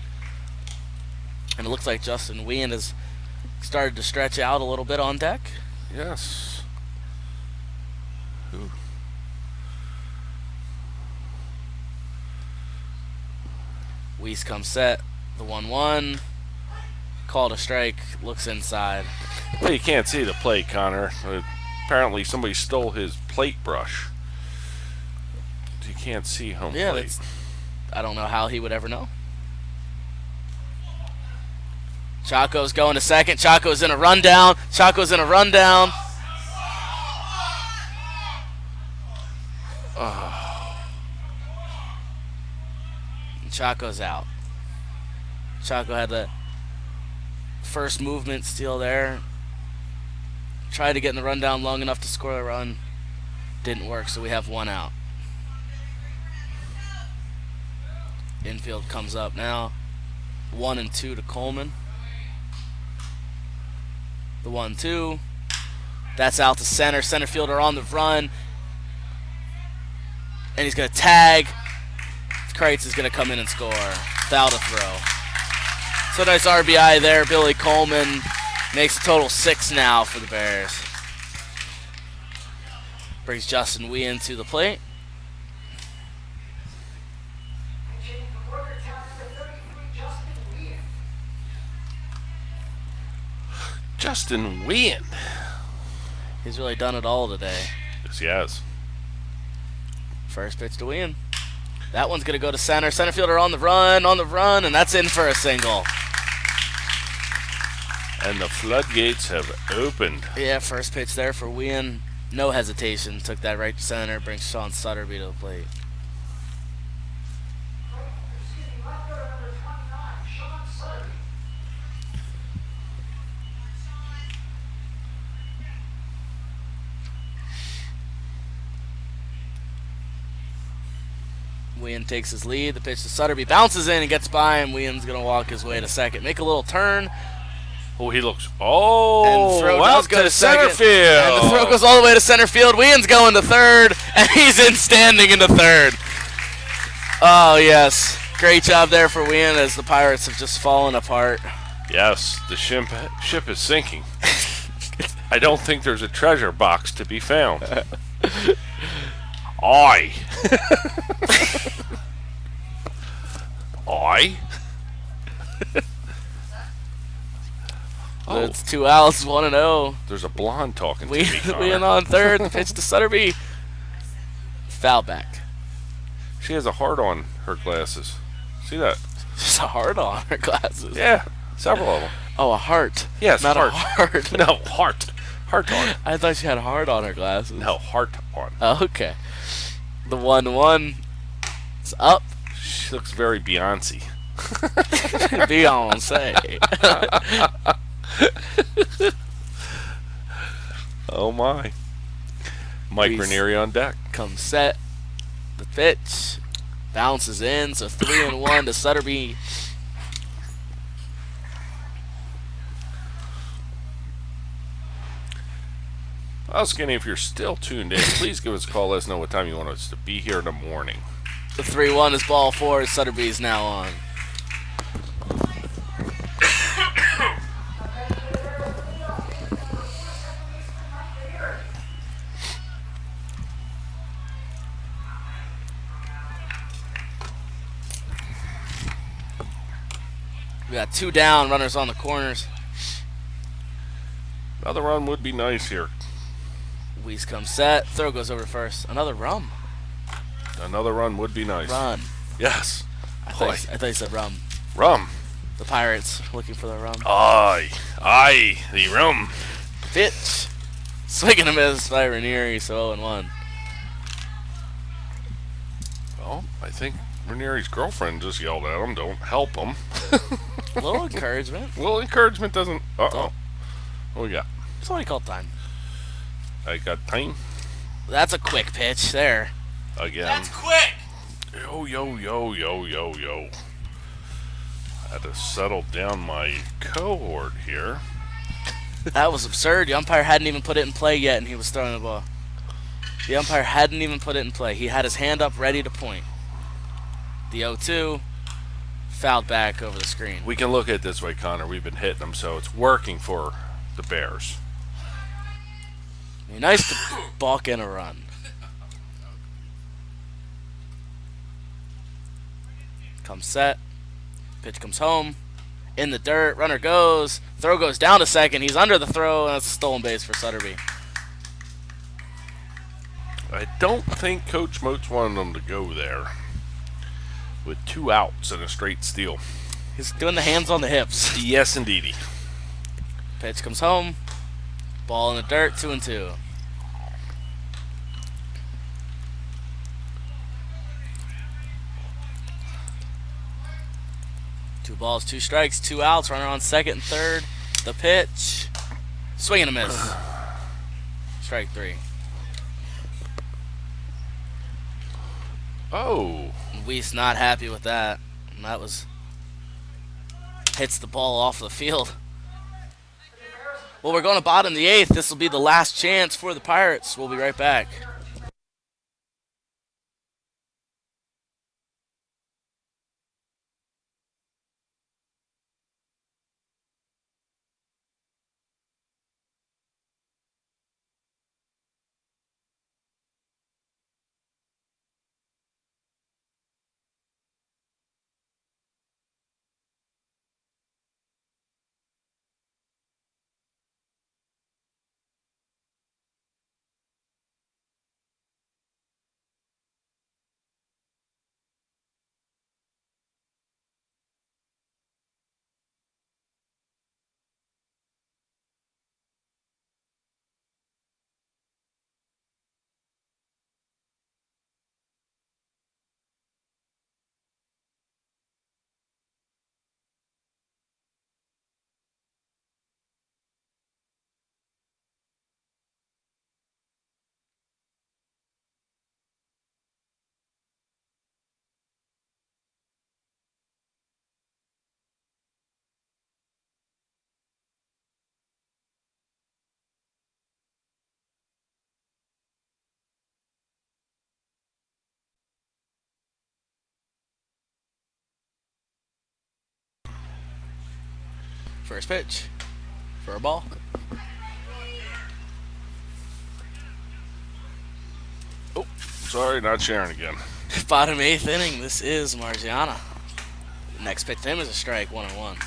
And it looks like Justin Wien has started to stretch out a little bit on deck. Yes. Ooh. Weiss comes set, the 1-1, called a strike, looks inside. Well, you can't see the plate, Connor. Apparently somebody stole his plate brush. You can't see home plate. I don't know how he would ever know. Chaco's going to second. Chaco's in a rundown. Chaco's in a rundown. And Chaco's out. Chaco had the first movement steal there. Tried to get in the rundown long enough to score a run. Didn't work, so we have 1 out. Infield comes up now. 1-2 to Coleman. The 1-2. That's out to center. Center fielder on the run. And he's going to tag. Kreitz is going to come in and score. Foul to throw. So nice RBI there. Billy Coleman makes a total 6 now for the Bears. Brings Justin Wien to the plate. Justin Wien. He's really done it all today. Yes, he has. First pitch to Wien. That one's going to go to center. Center fielder on the run, and that's in for a single. And the floodgates have opened. Yeah, first pitch there for Wien. No hesitation. Took that right to center. Brings Sean Sutterby to the plate. Wien takes his lead. The pitch to Sutterby bounces in and gets by him. Wien's going to walk his way to second. Make a little turn. Oh, he looks. Oh, and throw out does go to to center second. field. And the throw goes all the way to center field. Wien's going to third, and he's in standing into third. Oh, yes. Great job there for Wien as the Pirates have just fallen apart. Yes, the ship is sinking. I don't think there's a treasure box to be found. Aye. Aye. Oh. It's 2 outs, 1-0. There's a blonde talking to me, Wien on third. The pitch to Sutterby. Foul back. She has a heart on her glasses. See that? Just a heart on her glasses. Yeah, several of them. Oh, a heart. Yes, not heart. a heart. No, heart. Heart on. I thought she had a heart on her glasses. No, heart on. Oh, okay. The 1-1 is up. She looks very Beyonce. Beyonce. Oh my. Mike Ranieri on deck. Comes set. The pitch bounces in, so 3-1 to Sutterby. Well, Skinny, if you're still tuned in, please give us a call. Let us know what time you want us to be here in the morning. The 3-1 is ball 4. Sutterby's now on. We got 2 down, runners on the corners. Another run would be nice here. Weiss comes set. Throw goes over first. Another rum. Another run would be nice. Run. Yes. I thought you said rum. Rum. The Pirates looking for the rum. Aye, the rum. Pitch. Swing and a miss by Ranieri, so 0-1. Well, I think Ranieri's girlfriend just yelled at him, don't help him. A little encouragement. Well, encouragement doesn't... Uh-oh. What we got? It's only called time. I got time. That's a quick pitch there. Again. That's quick. Yo. Had to settle down my cohort here. That was absurd. The umpire hadn't even put it in play yet, and he was throwing the ball. The umpire hadn't even put it in play. He had his hand up ready to point. The 0-2 fouled back over the screen. We can look at it this way, Connor. We've been hitting them, so it's working for the Bears. Nice to balk in a run. Comes set. Pitch comes home. In the dirt. Runner goes. Throw goes down to second. He's under the throw, and that's a stolen base for Sutterby. I don't think Coach Moats wanted them to go there with 2 outs and a straight steal. He's doing the hands on the hips. Yes, indeedy. Pitch comes home. Ball in the dirt. 2-2. Two balls, 2 strikes, 2 outs. Runner on second and third. The pitch. Swing and a miss. Strike 3. Oh. Weiss not happy with that. And that was... hits the ball off the field. Well, we're going to bottom the 8th. This will be the last chance for the Pirates. We'll be right back. First pitch for a ball. Oh, sorry, not sharing again. Bottom 8th inning. This is Marziana. Next pitch to him is a strike, 1-1.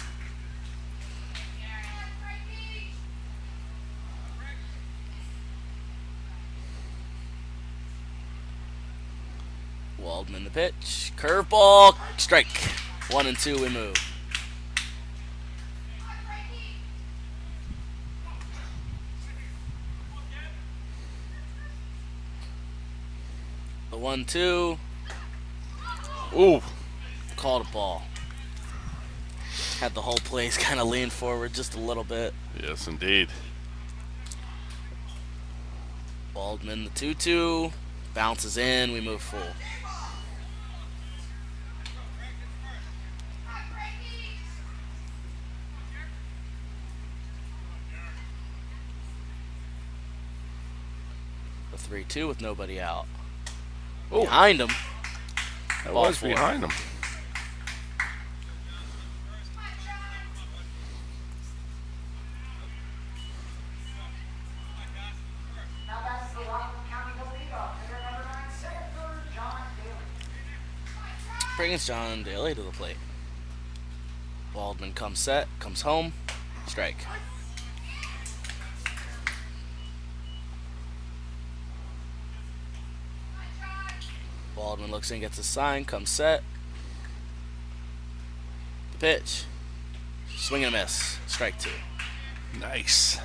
Waldman the pitch. Curveball. Strike. 1-2 we move. The 1-2. Ooh. Called a ball. Had the whole place kind of lean forward just a little bit. Yes, indeed. Waldman the 2-2. Bounces in. We move full. The 3-2 with nobody out. Oh, Behind him. that Ball was four. behind him. Brings John Daly to the plate. Waldman comes set, comes home, strike. Waldman looks in, gets a sign, comes set. The pitch. Swing and a miss. Strike 2. Nice.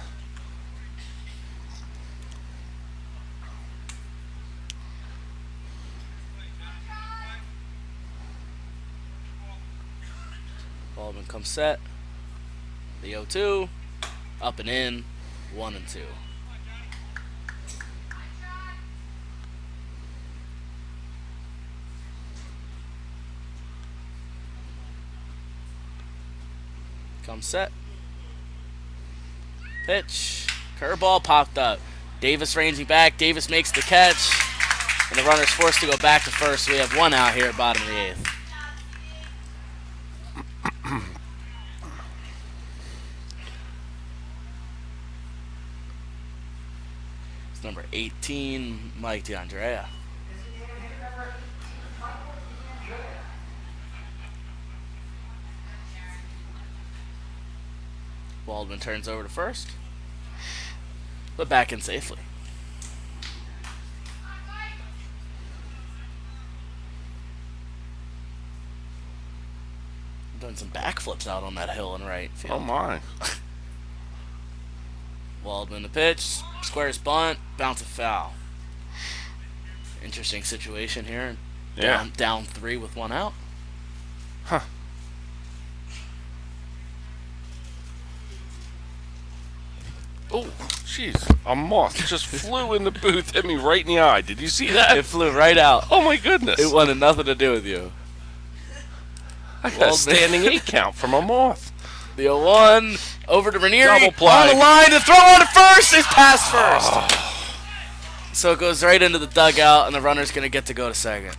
Waldman comes set. The 0-2. Up and in. 1-2. Comes set. Pitch. Curveball popped up. Davis ranging back. Davis makes the catch. And the runner's forced to go back to first. We have one out here at bottom of the 8th. It's number 18, Mike DeAndrea. Waldman turns over to first, but back in safely. Doing some backflips out on that hill in right field. Oh, my. Waldman the pitch, squares bunt, bounce a foul. Interesting situation here. Yeah. Down 3 with 1 out. Huh. Oh, jeez. A moth just flew in the booth, hit me right in the eye. Did you see that? It flew right out. Oh, my goodness. It wanted nothing to do with you. I got a standing 8 count from a moth. The 0-1 over to Ranieri. Double play. On the line to throw on to first. It's past first. So it goes right into the dugout, and the runner's going to get to go to second.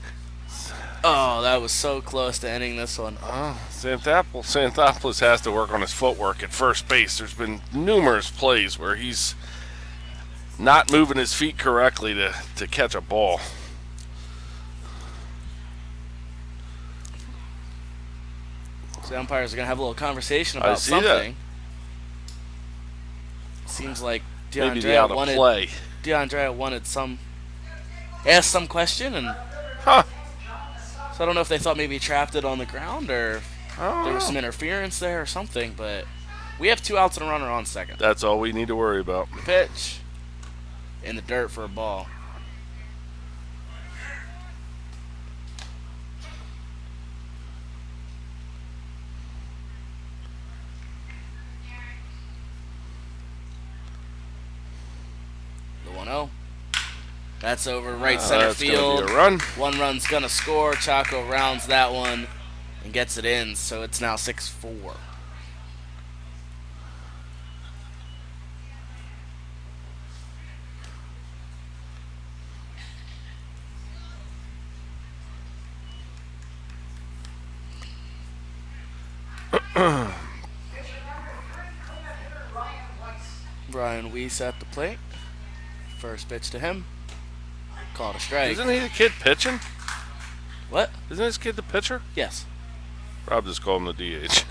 Oh, that was so close to ending this one. Xanthopoulos has to work on his footwork at first base. There's been numerous plays where he's not moving his feet correctly to catch a ball. So the umpires are going to have a little conversation about see something. Seems like Maybe the out of play. DeAndrea wanted asked some question, and Huh. so I don't know if they thought maybe he trapped it on the ground or Oh, there was some interference there or something, but we have 2 outs and a runner on second. that's all we need to worry about. Pitch in the dirt for a ball. The 1-0. That's over right center That's field. gonna be a run. 1 run's gonna score. Chaco rounds that one and gets it in, so it's now 6-4. Brian Weiss at the plate. First pitch to him. Called a strike. Isn't he the kid pitching? What? Isn't this kid the pitcher? Yes. Rob just called him the DH.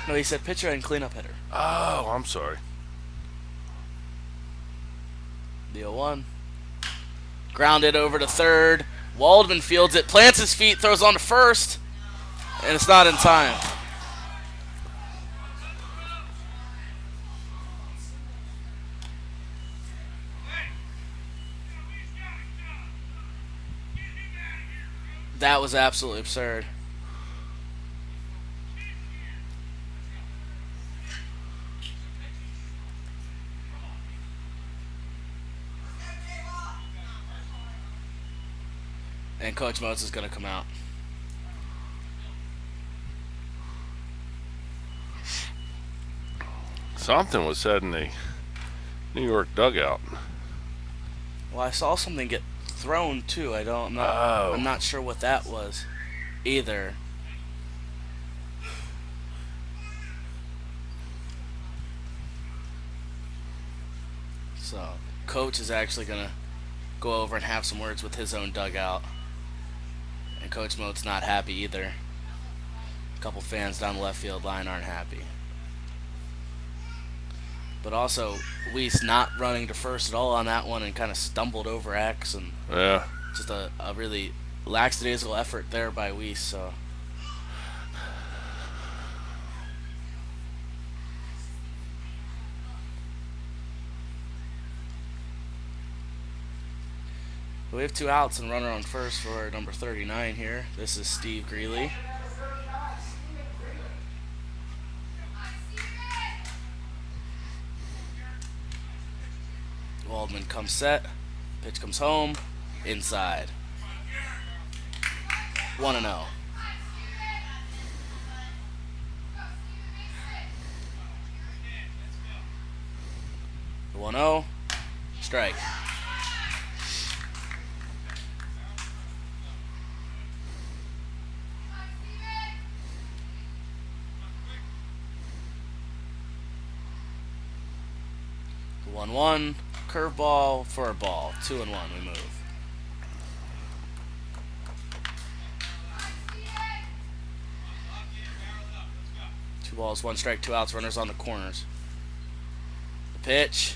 No, he said pitcher and cleanup hitter. Oh, I'm sorry. The 0-1. Grounded over to third. Waldman fields it, plants his feet, throws on to first, and it's not in time. That was absolutely absurd. And Coach Motes is going to come out. Something was said in the New York dugout. Well, I saw something get thrown too. I'm not sure what that was either. So, Coach is actually going to go over and have some words with his own dugout. And Coach Mote's not happy either. A couple fans down the left field line aren't happy. But also, Weiss not running to first at all on that one and kind of stumbled over X. And Yeah. just a really lackadaisical effort there by Weiss. So. We have 2 outs and runner on first for number 39 here. This is Steve Greeley. Waldman comes set. Pitch comes home. Inside. 1-0. The 1-0. Strike. The 1-1. Curveball for a ball. 2-1. We move. Two balls, 1 strike, 2 outs. Runners on the corners. The pitch.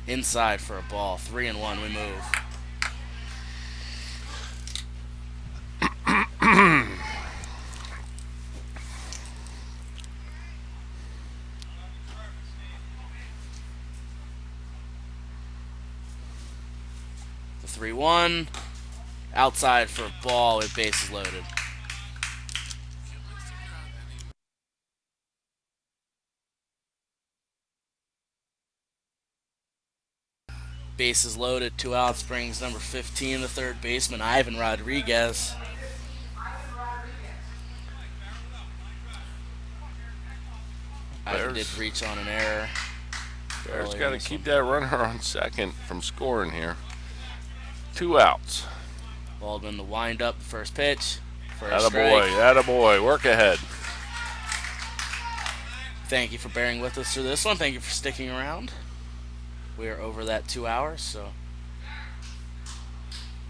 Inside for a ball. 3-1. We move. The 3-1. Outside for a ball with bases loaded. Bases loaded, 2 outs, brings number 15, the third baseman, Ivan Rodriguez. Ivan did reach on an error. Bears got to keep that runner on second from scoring here. 2 outs. Waldman the wind up, first pitch. Attaboy, work ahead. Thank you for bearing with us through this one. Thank you for sticking around. We are over that 2 hours, so.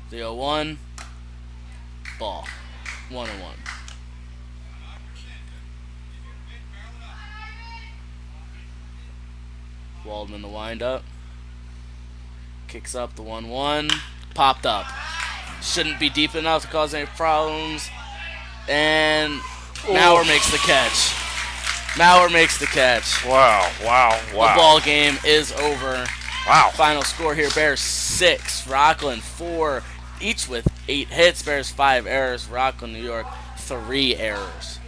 The 0-1. Ball. 1-1. Waldman the wind up. Kicks up the 1-1. Popped up. Shouldn't be deep enough to cause any problems. And Maurer makes the catch. Maurer makes the catch. Wow. The ball game is over. Wow. Final score here, Bears 6, Rockland 4, each with 8 hits. Bears 5 errors, Rockland, New York 3 errors.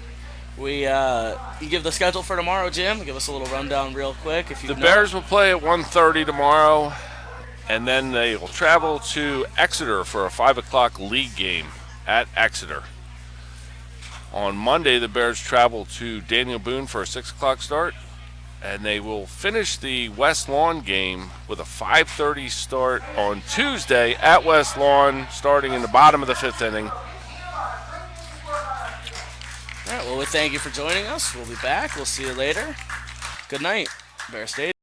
You give the schedule for tomorrow, Jim? Give us a little rundown real quick. If you The Bears will play at 1:30 tomorrow, and then they will travel to Exeter for a 5 o'clock league game at Exeter. On Monday, the Bears travel to Daniel Boone for a 6 o'clock start, and they will finish the West Lawn game with a 5:30 start on Tuesday at West Lawn, starting in the bottom of the 5th inning. All right, well, we thank you for joining us. We'll be back. We'll see you later. Good night, Bear Stadium.